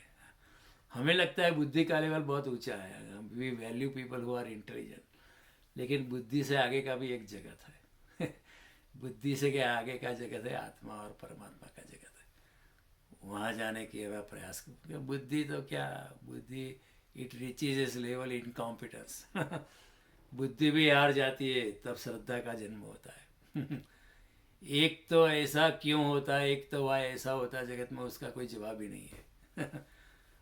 हमें लगता है बुद्धि का लेवल बहुत ऊंचा है, we value people who are intelligent, लेकिन बुद्धि से आगे का भी एक जगत है बुद्धि से क्या आगे का जगत है, आत्मा और परमात्मा का जगत है, वहाँ जाने की हमें प्रयास कर। बुद्धि तो क्या, बुद्धि इट रीचेज इस लेवल इन कॉम्पिटेंस बुद्धि भी हार जाती है, तब श्रद्धा का जन्म होता है एक तो ऐसा क्यों होता है, एक तो वह ऐसा होता है जगत में, उसका कोई जवाब ही नहीं है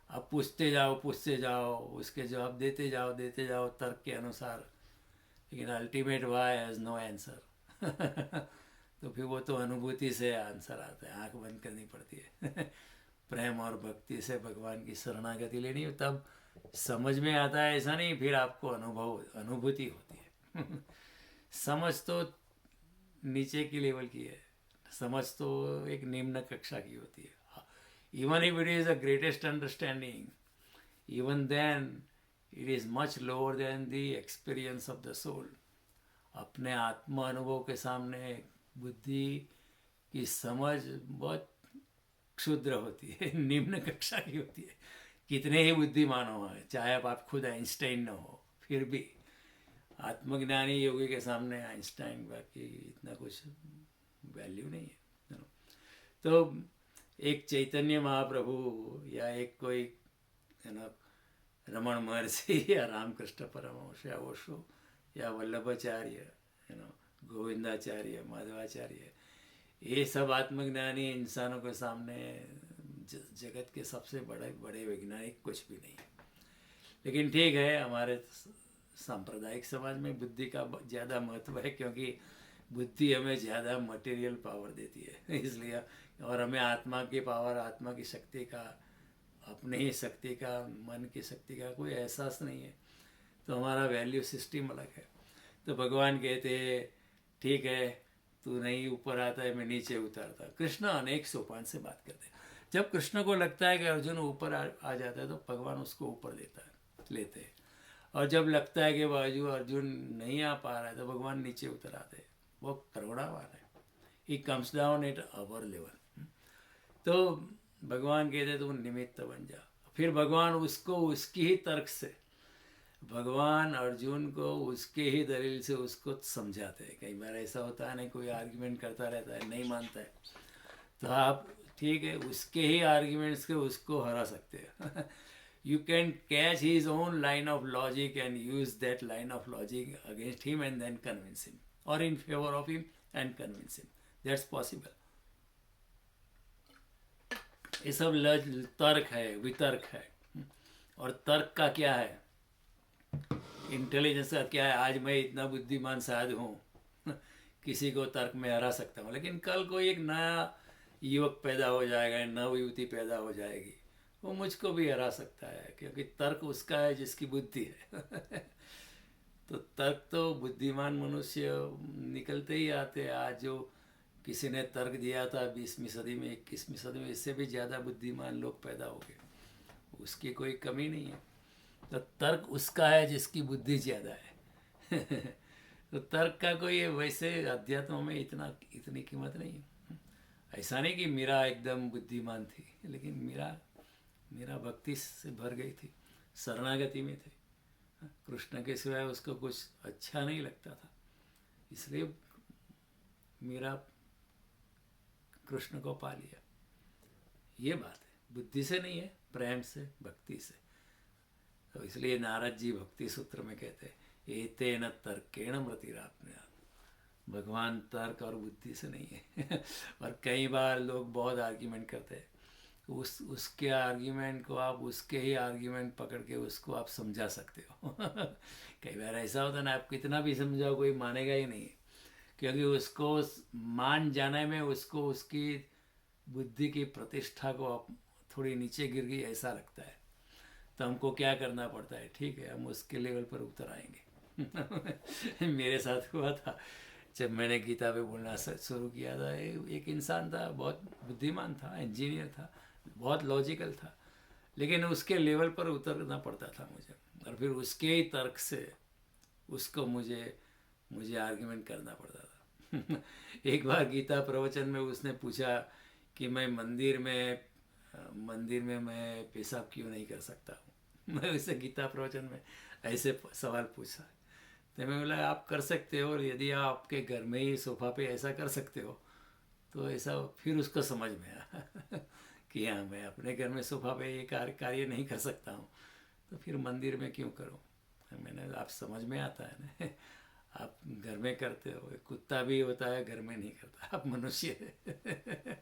अब पूछते जाओ, उसके जवाब देते जाओ तर्क के अनुसार, लेकिन ultimate why has no answer तो फिर वो तो अनुभूति से आंसर आता है, आंख बंद करनी पड़ती है प्रेम और भक्ति से भगवान की शरणागति लेनी, तब समझ में आता है। ऐसा नहीं, फिर आपको अनुभूति होती है समझ तो नीचे की लेवल की है, समझ तो एक निम्न कक्षा की होती है। Even if it is the greatest understanding, even then it is much lower than the experience of the soul। अपने आत्मा अनुभव के सामने बुद्धि की समझ बहुत क्षुद्र होती है निम्न कक्षा की होती है, कितने ही बुद्धिमान हो, चाहे आप खुद आइंस्टाइन न हो, फिर भी आत्मज्ञानी योगी के सामने आइंस्टाइन बाकी इतना कुछ वैल्यू नहीं है। तो एक चैतन्य महाप्रभु या एक कोई रमण महर्षि या रामकृष्ण परमहंस या ओशो या वल्लभाचार्य, गोविंदाचार्य, माधवाचार्य, ये सब आत्मज्ञानी इंसानों के सामने जगत के सबसे बड़े बड़े वैज्ञानिक कुछ भी नहीं है। लेकिन ठीक है, हमारे सांप्रदायिक समाज में बुद्धि का ज़्यादा महत्व है, क्योंकि बुद्धि हमें ज़्यादा मटेरियल पावर देती है इसलिए, और हमें आत्मा की पावर, आत्मा की शक्ति का, अपने ही शक्ति का, मन की शक्ति का कोई एहसास नहीं है, तो हमारा वैल्यू सिस्टम अलग है। तो भगवान कहते हैं ठीक है, तू नहीं ऊपर आता है, मैं नीचे उतरता। कृष्ण अनेक सोपान से बात करते हैं। जब कृष्ण को लगता है कि अर्जुन ऊपर आ जाता है तो भगवान उसको ऊपर लेते हैं, और जब लगता है कि बाजू अर्जुन नहीं आ पा रहा है तो भगवान नीचे उतर आते हैं। वो करुणावान है, ही comes down at our level. तो भगवान कहते तुम निमित्त बन जा, फिर भगवान उसको उसकी ही तर्क से, भगवान अर्जुन को उसके ही दलील से उसको समझाते हैं। कई बार ऐसा होता है ना, कोई आर्ग्यूमेंट करता रहता है, नहीं मानता है, तो आप ठीक है उसके ही आर्ग्यूमेंट्स के उसको हरा सकते हैं you can catch his own line of logic and use that line of logic against him and then convince him, और in favour of him and convince him, that's possible. ये सब तर्क है, वितर्क है। और तर्क का क्या है, इंटेलिजेंस का क्या है, आज मैं इतना बुद्धिमान शायद हूँ किसी को तर्क में हरा सकता हूँ, लेकिन कल कोई एक नया युवक पैदा हो जाएगा, नव युवती पैदा हो जाएगी, वो मुझको भी हरा सकता है, क्योंकि तर्क उसका है जिसकी बुद्धि है तो तर्क तो बुद्धिमान मनुष्य निकलते ही आते हैं। आज जो किसी ने तर्क दिया था 20वीं सदी में, 21वीं सदी में, इससे भी ज़्यादा बुद्धिमान लोग पैदा हो गए, उसकी कोई कमी नहीं है। तो तर्क उसका है जिसकी बुद्धि ज़्यादा है तो तर्क का कोई वैसे अध्यात्म में इतनी कीमत नहीं है। ऐसा नहीं कि मीरा एकदम बुद्धिमान थी, लेकिन मीरा भक्ति से भर गई थी, शरणागति में थे, कृष्ण के सिवाय उसको कुछ अच्छा नहीं लगता था, इसलिए मीरा कृष्ण को पा लिया। ये बात है, बुद्धि से नहीं है, प्रेम से, भक्ति से। तो इसलिए नारद जी भक्ति सूत्र में कहते हैं एतेन तर्केण मतिराप्नुयात्। भगवान तर्क और बुद्धि से नहीं है। और कई बार लोग बहुत आर्ग्यूमेंट करते हैं, उसके आर्ग्यूमेंट को आप उसके ही आर्ग्यूमेंट पकड़ के उसको आप समझा सकते हो। कई बार ऐसा होता है ना, आप कितना भी समझाओ कोई मानेगा ही नहीं, क्योंकि उसको मान जाने में उसको उसकी बुद्धि की प्रतिष्ठा को आप थोड़ी नीचे गिर गई ऐसा लगता है। तो हमको क्या करना पड़ता है, ठीक है हम उसके लेवल पर उतर आएंगे। मेरे साथ हुआ था जब मैंने गीता पे बोलना शुरू किया था। एक इंसान था, बहुत बुद्धिमान था, इंजीनियर था, बहुत लॉजिकल था, लेकिन उसके लेवल पर उतरना पड़ता था मुझे, और फिर उसके ही तर्क से उसको मुझे आर्ग्यूमेंट करना पड़ता था। एक बार गीता प्रवचन में उसने पूछा कि मैं मंदिर में मैं पेशाब क्यों नहीं कर सकता हूँ। मैं उससे गीता प्रवचन में ऐसे सवाल पूछा, तो मैं बोला आप कर सकते हो, और यदि आप आपके घर में ही सोफा पे ऐसा कर सकते हो तो ऐसा, फिर उसको समझ में आया कि हाँ मैं अपने घर में सोफा पे ये कार्य नहीं कर सकता हूँ, तो फिर मंदिर में क्यों करूँ। मैंने, आप समझ में आता है ना, आप घर में करते हो, कुत्ता भी होता है घर में नहीं करता, आप मनुष्य है।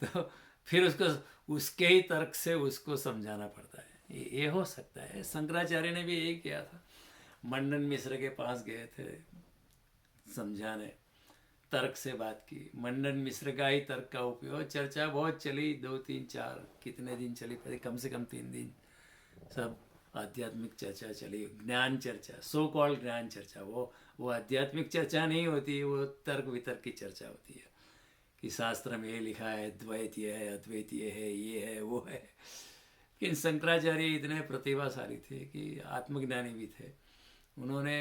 तो फिर उसको उसके ही तर्क से उसको समझाना पड़ता है। ये हो सकता है। शंकराचार्य ने भी यही किया था, मंडन मिश्र के पास गए थे समझाने, तर्क से बात की। मंडन मिश्र का ही तर्क का उपयोग, चर्चा बहुत चली, 2 3 4 कितने दिन चली, पहले कम से कम 3 दिन सब आध्यात्मिक चर्चा चली, ज्ञान चर्चा, सो कॉल्ड ज्ञान चर्चा। वो आध्यात्मिक चर्चा नहीं होती, वो तर्क वितर्क की चर्चा होती है कि शास्त्र में ये लिखा है, द्वैत ये है, अद्वैत ये है, ये है, वो है। लेकिन शंकराचार्य इतने प्रतिभाशाली थे कि आत्मज्ञानी भी थे, उन्होंने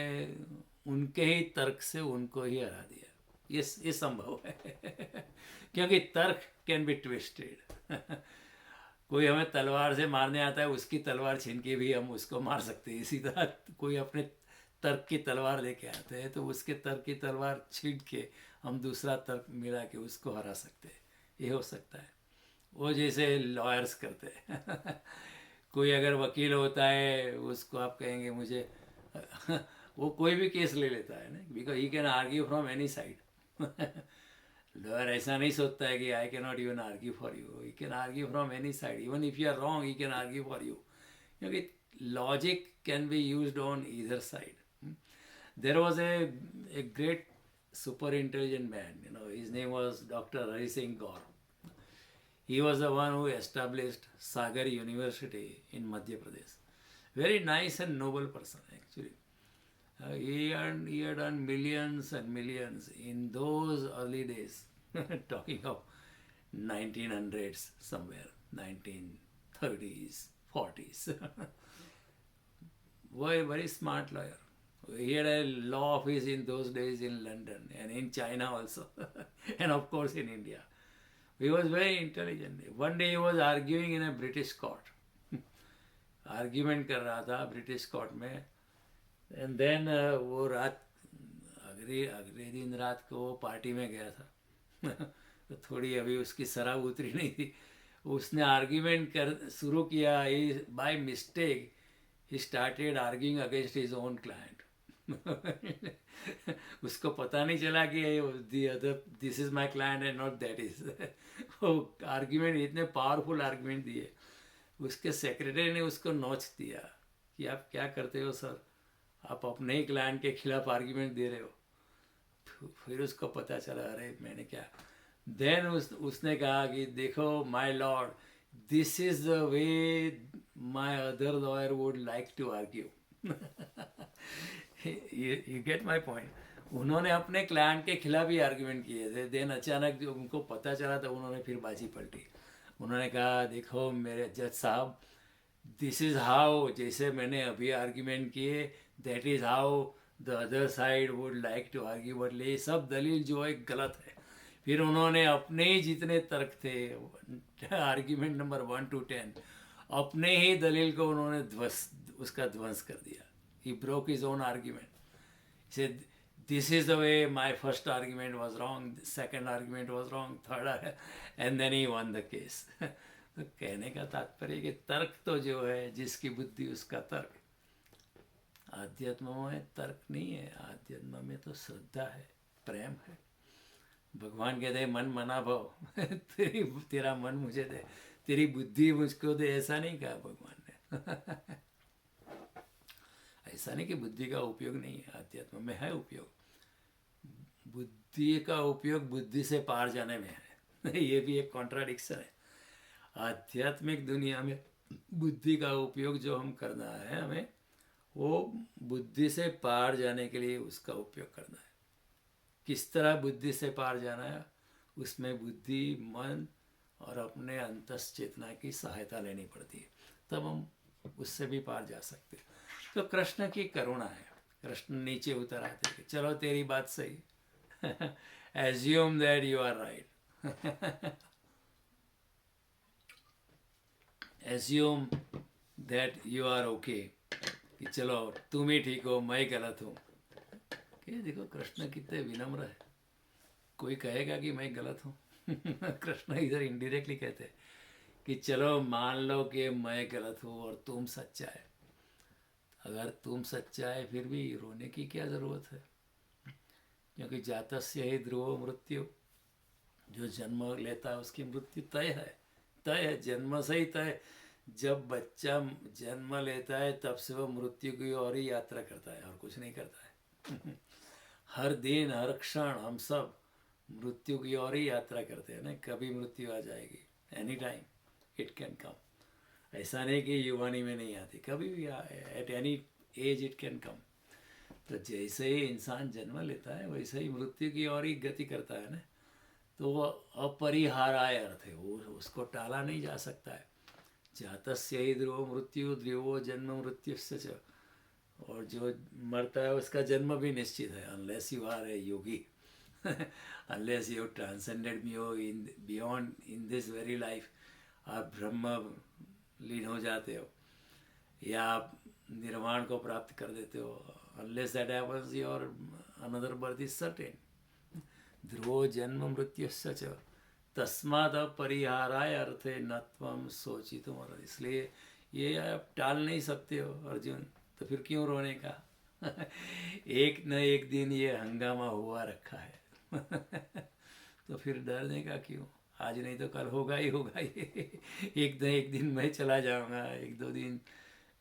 उनके ही तर्क से उनको ही हरा दिया। ये संभव है। क्योंकि तर्क कैन बी ट्विस्टेड। कोई हमें तलवार से मारने आता है, उसकी तलवार छीन के भी हम उसको मार सकते हैं। इसी तरह कोई अपने तर्क की तलवार लेके आते हैं तो उसके तर्क की तलवार छीन के हम दूसरा तर्क मिला के उसको हरा सकते हैं। ये हो सकता है। वो जैसे लॉयर्स करते हैं। कोई अगर वकील होता है, उसको आप कहेंगे मुझे वो कोई भी केस ले लेता है ना, because he can argue from any side. Lawyer ऐसा नहीं सोचता है कि I can not even argue for you, he can argue from any side, even if you are wrong he can argue for you, क्योंकि logic can be used on either side. There was a great super intelligent man, his name was Dr. Hari Singh Gaur. He was the one who established Sagar University in Madhya Pradesh. Very nice and noble person actually. He had earned millions and millions in those early days. Talking of 1900s somewhere, 1930s, 40s. Was a very smart lawyer. He had a law office in those days in London and in China also, and of course in India. He was very intelligent. One day he was arguing in a British court. Argument कर रहा था British court में, and then वो अगले दिन रात को वो पार्टी में गया था। तो थोड़ी अभी उसकी शराब उतरी नहीं थी, उसने आर्ग्यूमेंट शुरू किया। By mistake he started arguing against his own client. उसको पता नहीं चला कि this is my client and not that is. वो आर्ग्यूमेंट, इतने पावरफुल आर्ग्यूमेंट दिए, उसके सेक्रेटरी ने उसको नोच दिया कि आप क्या करते हो सर, आप अपने ही क्लाइंट के खिलाफ आर्ग्यूमेंट दे रहे हो। फिर उसको पता चला, अरे मैंने क्या। देन उसने कहा कि देखो my lord, this is the way my other lawyer would like to argue. You get my point. उन्होंने अपने क्लाइंट के खिलाफ ही आर्ग्यूमेंट किए थे। देन अचानक जो उनको पता चला तो उन्होंने फिर बाजी पलटी। उन्होंने कहा देखो मेरे जज साहब, दिस इज़ हाउ, जैसे मैंने अभी आर्ग्यूमेंट किए, that is how the other side would like to argue, but ये सब दलील जो है गलत है। फिर उन्होंने अपने ही जितने तर्क थे, आर्ग्यूमेंट नंबर 1 to 10, अपने ही दलील को उन्होंने उसका ध्वंस कर दिया। He broke his own argument. He said, this is the way my first argument was wrong, second argument was wrong, third, and then he won the case. तो कहने का तात्पर्य कि तर्क तो जो है, जिसकी बुद्धि उसका तर्क। आध्यात्म में तर्क नहीं है, आध्यात्म में तो श्रद्धा है, प्रेम है। भगवान कहते हैं मन मना भाव तेरा मन मुझे दे, तेरी बुद्धि मुझको दे, ऐसा नहीं कहा भगवान ने। ऐसा नहीं कि बुद्धि का उपयोग नहीं है, आध्यात्म में है उपयोग। बुद्धि का उपयोग बुद्धि से पार जाने में है। ये भी एक कॉन्ट्राडिक्शन है। आध्यात्मिक दुनिया में बुद्धि का उपयोग जो हम करना है, हमें वो बुद्धि से पार जाने के लिए उसका उपयोग करना है। किस तरह बुद्धि से पार जाना है, उसमें बुद्धि, मन और अपने अंतस चेतना की सहायता लेनी पड़ती है, तब हम उससे भी पार जा सकते हैं। तो कृष्ण की करुणा है, कृष्ण नीचे उतर आते कि चलो तेरी बात सही, assume that you are right, assume that you are okay, कि चलो तुम ही ठीक हो, मैं गलत हूँ। कि देखो कृष्ण कितने विनम्र है, कोई कहेगा कि मैं गलत हूँ। कृष्ण इधर इनडायरेक्टली कहते हैं कि चलो मान लो कि मैं गलत हूँ और तुम सच्चा है। अगर तुम सच्चा है फिर भी रोने की क्या ज़रूरत है, क्योंकि जातस्य ही ध्रुवो मृत्यु, जो जन्म लेता है उसकी मृत्यु तय है, तय है, जन्म से ही तय। जब बच्चा जन्म लेता है तब से वो मृत्यु की ओर ही यात्रा करता है और कुछ नहीं करता है। हर दिन हर क्षण हम सब मृत्यु की ओर ही यात्रा करते हैं ना, कभी मृत्यु आ जाएगी, any time it can come. ऐसा नहीं कि युवानी में नहीं आती, कभी भी at any as it can come. तो जैसे ही इंसान जन्म लेता है वैसे ही मृत्यु की ओर ही गति करता है ना, तो वो अपरिहार्य अर्थ है, वो उसको टाला नहीं जा सकता है। जातस्य ही ध्रुवो मृत्यु, ध्रुवो जन्म मृत्युस्य च, और जो मरता है उसका जन्म भी निश्चित है, unless you are a yogi, unless you transcended beyond in this very life, आप ब्रह्म लीन हो जाते हो या आप निर्वाण को प्राप्त कर देते हो, unless that happens your another birth is certain. ध्रुवो जन्म मृत्युस्य च तस्माद अपरिहाराय अर्थे न त्वं शोचितुम। इसलिए ये आप टाल नहीं सकते हो अर्जुन, तो फिर क्यों रोने का? एक न एक दिन ये हंगामा हुआ रखा है। तो फिर डरने का क्यों? आज नहीं तो कल होगा ही होगा ये। एक दिन मैं चला जाऊंगा, एक दो दिन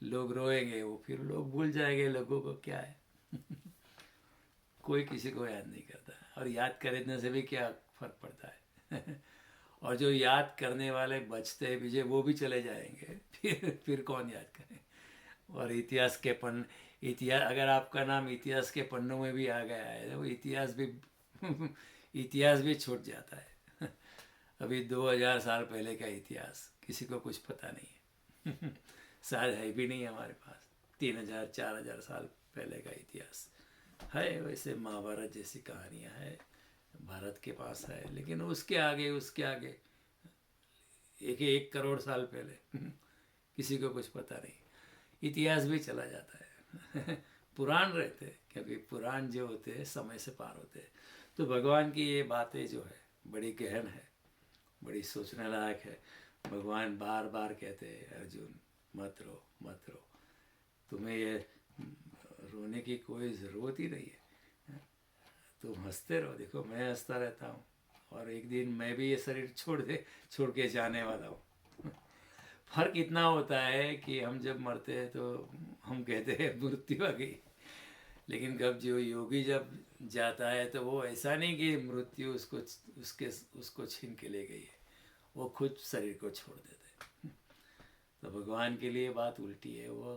लोग रोएंगे, वो फिर लोग भूल जाएंगे, लोगों को क्या है। कोई किसी को याद नहीं करता, और याद करने से भी क्या फर्क पड़ता है। और जो याद करने वाले बचते विजय वो भी चले जाएंगे, फिर कौन याद करे। और इतिहास अगर आपका नाम इतिहास के पन्नों में भी आ गया है, तो इतिहास भी छूट जाता है। अभी 2000 साल पहले का इतिहास किसी को कुछ पता नहीं है। शायद है भी नहीं हमारे पास। 3000 4000 साल पहले का इतिहास है, वैसे महाभारत जैसी कहानियाँ है, भारत के पास है, लेकिन उसके आगे एक करोड़ साल पहले किसी को कुछ पता नहीं। इतिहास भी चला जाता है। पुराण रहते हैं, क्योंकि पुराण जो होते हैं समय से पार होते हैं। तो भगवान की ये बातें जो है बड़ी गहन है, बड़ी सोचने लायक है। भगवान बार बार कहते हैं अर्जुन मत रो मत रो, तुम्हें ये रोने की कोई ज़रूरत ही नहीं है, तुम हंसते रहो। देखो मैं हंसता रहता हूँ, और एक दिन मैं भी ये शरीर छोड़ के जाने वाला हूँ। फर्क इतना होता है कि हम जब मरते हैं तो हम कहते हैं मृत्यु आ गई, लेकिन कब जो योगी जब जाता है तो वो ऐसा नहीं कि मृत्यु उसको छीन के ले गई है, वो खुद शरीर को छोड़ देते हैं। तो भगवान के लिए बात उल्टी है, वो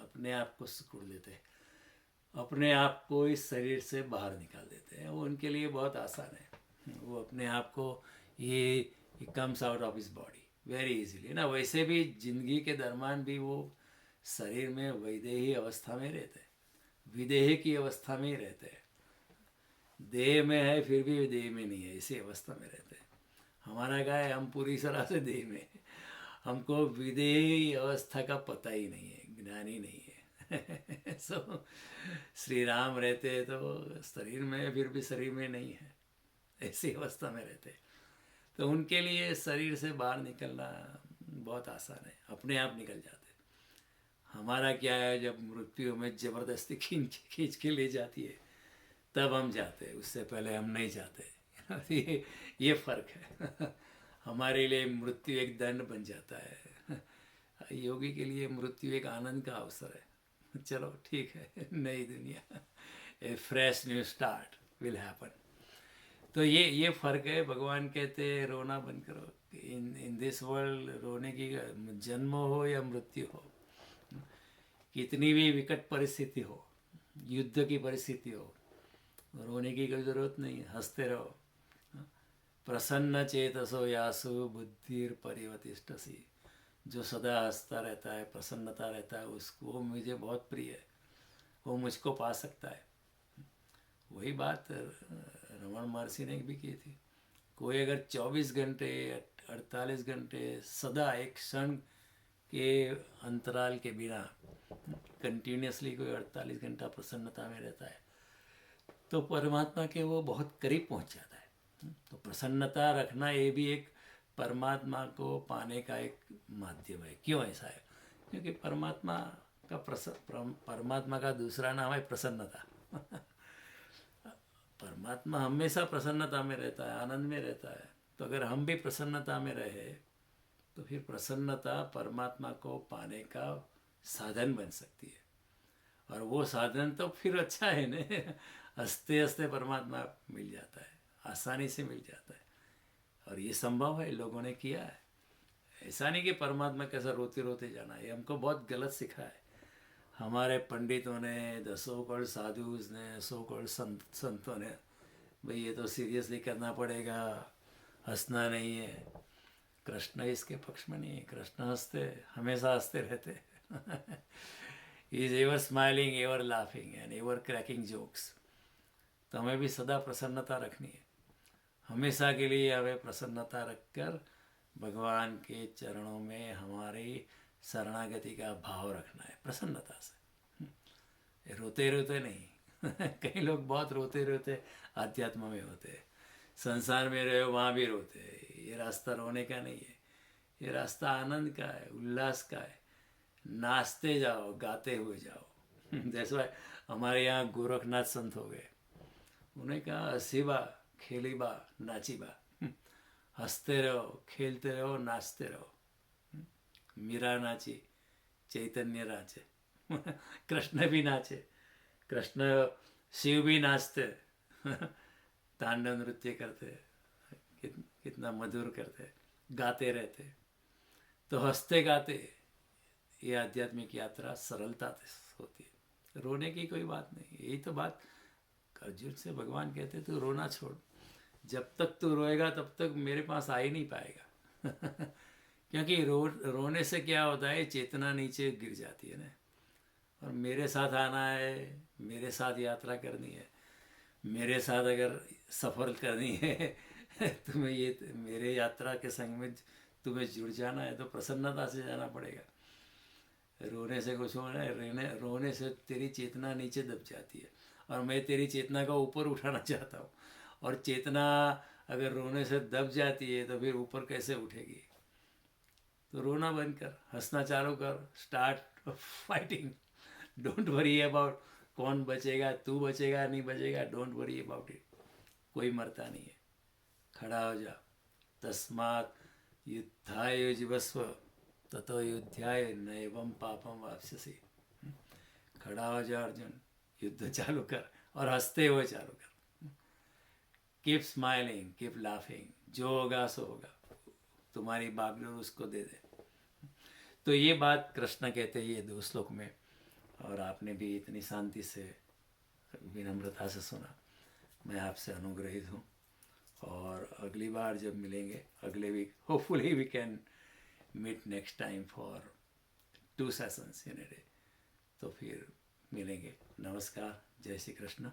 अपने आप को सिकुड़ देते हैं, अपने आप को इस शरीर से बाहर निकाल देते हैं। वो उनके लिए बहुत आसान है, वो अपने आप को ये comes out of his body very easily ना। वैसे भी जिंदगी के दरमियान भी वो शरीर में वैदेही अवस्था में रहते हैं, विदेह की अवस्था में ही रहते हैं। देह में है फिर भी देह में नहीं है, इसी अवस्था में रहते हैं। हमारा क्या है, हम पूरी तरह से देह में हैं, हमको विदेही अवस्था का पता ही नहीं है, ज्ञान ही नहीं है। सो श्री राम रहते तो शरीर में, फिर भी शरीर में नहीं है, ऐसी अवस्था में रहते। तो उनके लिए शरीर से बाहर निकलना बहुत आसान है, अपने आप निकल जाते। हमारा क्या है, जब मृत्यु हमें ज़बरदस्ती खींच खींच के ले जाती है तब हम जाते हैं, उससे पहले हम नहीं जाते। ये फ़र्क है। हमारे लिए मृत्यु एक दंड बन जाता है, योगी के लिए मृत्यु एक आनंद का अवसर है। चलो ठीक है, नई दुनिया, a fresh new start will happen. तो ये फ़र्क है। भगवान कहते हैं रोना बंद करो। इन दिस वर्ल्ड रोने की, जन्म हो या मृत्यु हो, कितनी भी विकट परिस्थिति हो, युद्ध की परिस्थिति हो, रोने की कोई ज़रूरत नहीं है, हंसते रहो। प्रसन्न चेतसो यासु बुद्धिर परिवतिष्ठसी। जो सदा हंसता रहता है, प्रसन्नता रहता है, उसको, वो मुझे बहुत प्रिय है, वो मुझको पा सकता है। वही बात रमण महर्षि ने भी की थी। कोई अगर 24 घंटे 48 घंटे सदा एक क्षण के अंतराल के बिना कंटिन्यूसली कोई 48 घंटा प्रसन्नता में रहता है, तो परमात्मा के वो बहुत करीब पहुंच जाता है। तो प्रसन्नता रखना ये भी एक परमात्मा को पाने का एक माध्यम है। क्यों ऐसा है? क्योंकि परमात्मा का दूसरा नाम है प्रसन्नता। परमात्मा हमेशा प्रसन्नता में रहता है, आनंद में रहता है। तो अगर हम भी प्रसन्नता में रहे तो फिर प्रसन्नता परमात्मा को पाने का साधन बन सकती है। और वो साधन तो फिर अच्छा है न, हंसते हंसते परमात्मा मिल जाता है, आसानी से मिल जाता है। और ये संभव है, लोगों ने किया है। ऐसा नहीं कि परमात्मा कैसा रोते रोते जाना, ये हमको बहुत गलत सिखा है हमारे पंडितों ने, द सो कॉल्ड साधुज ने, सो कॉल्ड संतों ने। भाई ये तो सीरियसली करना पड़ेगा, हंसना नहीं है। कृष्ण इसके पक्ष में नहीं है। कृष्ण हंसते, हमेशा हंसते रहते। He is ever smiling, ever laughing and ever cracking jokes. तो हमें भी सदा प्रसन्नता रखनी है। हमेशा के लिए हमें प्रसन्नता रखकर भगवान के चरणों में हमारी शरणागति का भाव रखना है, प्रसन्नता से, रोते रोते नहीं। कई लोग बहुत रोते रोते आध्यात्म में होते हैं, संसार में रहे वहाँ भी रोते हैं। ये रास्ता रोने का नहीं है, ये रास्ता आनंद का है, उल्लास का है। नाचते जाओ, गाते हुए जाओ। जैसे हमारे यहाँ गोरखनाथ संत हो गए, उन्हें कहा हसीबा खेलीबा नाचीबा, हंसते रहो, खेलते रहो, नाचते रहो। मीरा नाची, चैतन्य नाचे, कृष्ण भी नाचे, कृष्ण शिव भी नाचते, तांडव नृत्य करते, कितना मधुर करते, गाते रहते। तो हंसते गाते ये आध्यात्मिक यात्रा सरलता से होती है। रोने की कोई बात नहीं। यही तो बात अर्जुन से भगवान कहते तू रोना छोड़, जब तक तू रोएगा तब तक मेरे पास आ ही नहीं पाएगा। क्योंकि रोने से क्या होता है, चेतना नीचे गिर जाती है ना। और मेरे साथ आना है, मेरे साथ यात्रा करनी है, मेरे साथ अगर सफ़र करनी है, तुम्हें ये मेरे यात्रा के संग में तुम्हें जुड़ जाना है, तो प्रसन्नता से जाना पड़ेगा। रोने से कुछ होना है, रोने से तेरी चेतना नीचे दब जाती है। और मैं तेरी चेतना का ऊपर उठाना चाहता हूँ। और चेतना अगर रोने से दब जाती है तो फिर ऊपर कैसे उठेगी? तो रोना बंद कर, हंसना चालू कर, start fighting. Don't worry about कौन बचेगा, तू बचेगा नहीं बचेगा, डोंट वरी अबाउट इट। कोई मरता नहीं है। खड़ा हो जा। तस्मात् युद्धाय युज्यस्व ततो युद्धाय नैवं पापम वाप्स्यसि। खड़ा हो जा अर्जुन, युद्ध चालू कर, और हंसते हुए चालू कर। Keep smiling, keep laughing. जो होगा सो होगा, तुम्हारी बागडोर उसको दे दे। तो ये बात कृष्ण कहते हैं ये 2 श्लोक में, और आपने भी इतनी शांति से, विनम्रता से सुना। मैं आपसे अनुग्रहित हूँ। और अगली बार जब मिलेंगे, अगले week, hopefully we can meet next time for 2 sessions in a day. तो फिर मिलेंगे। नमस्कार, जय श्री कृष्ण।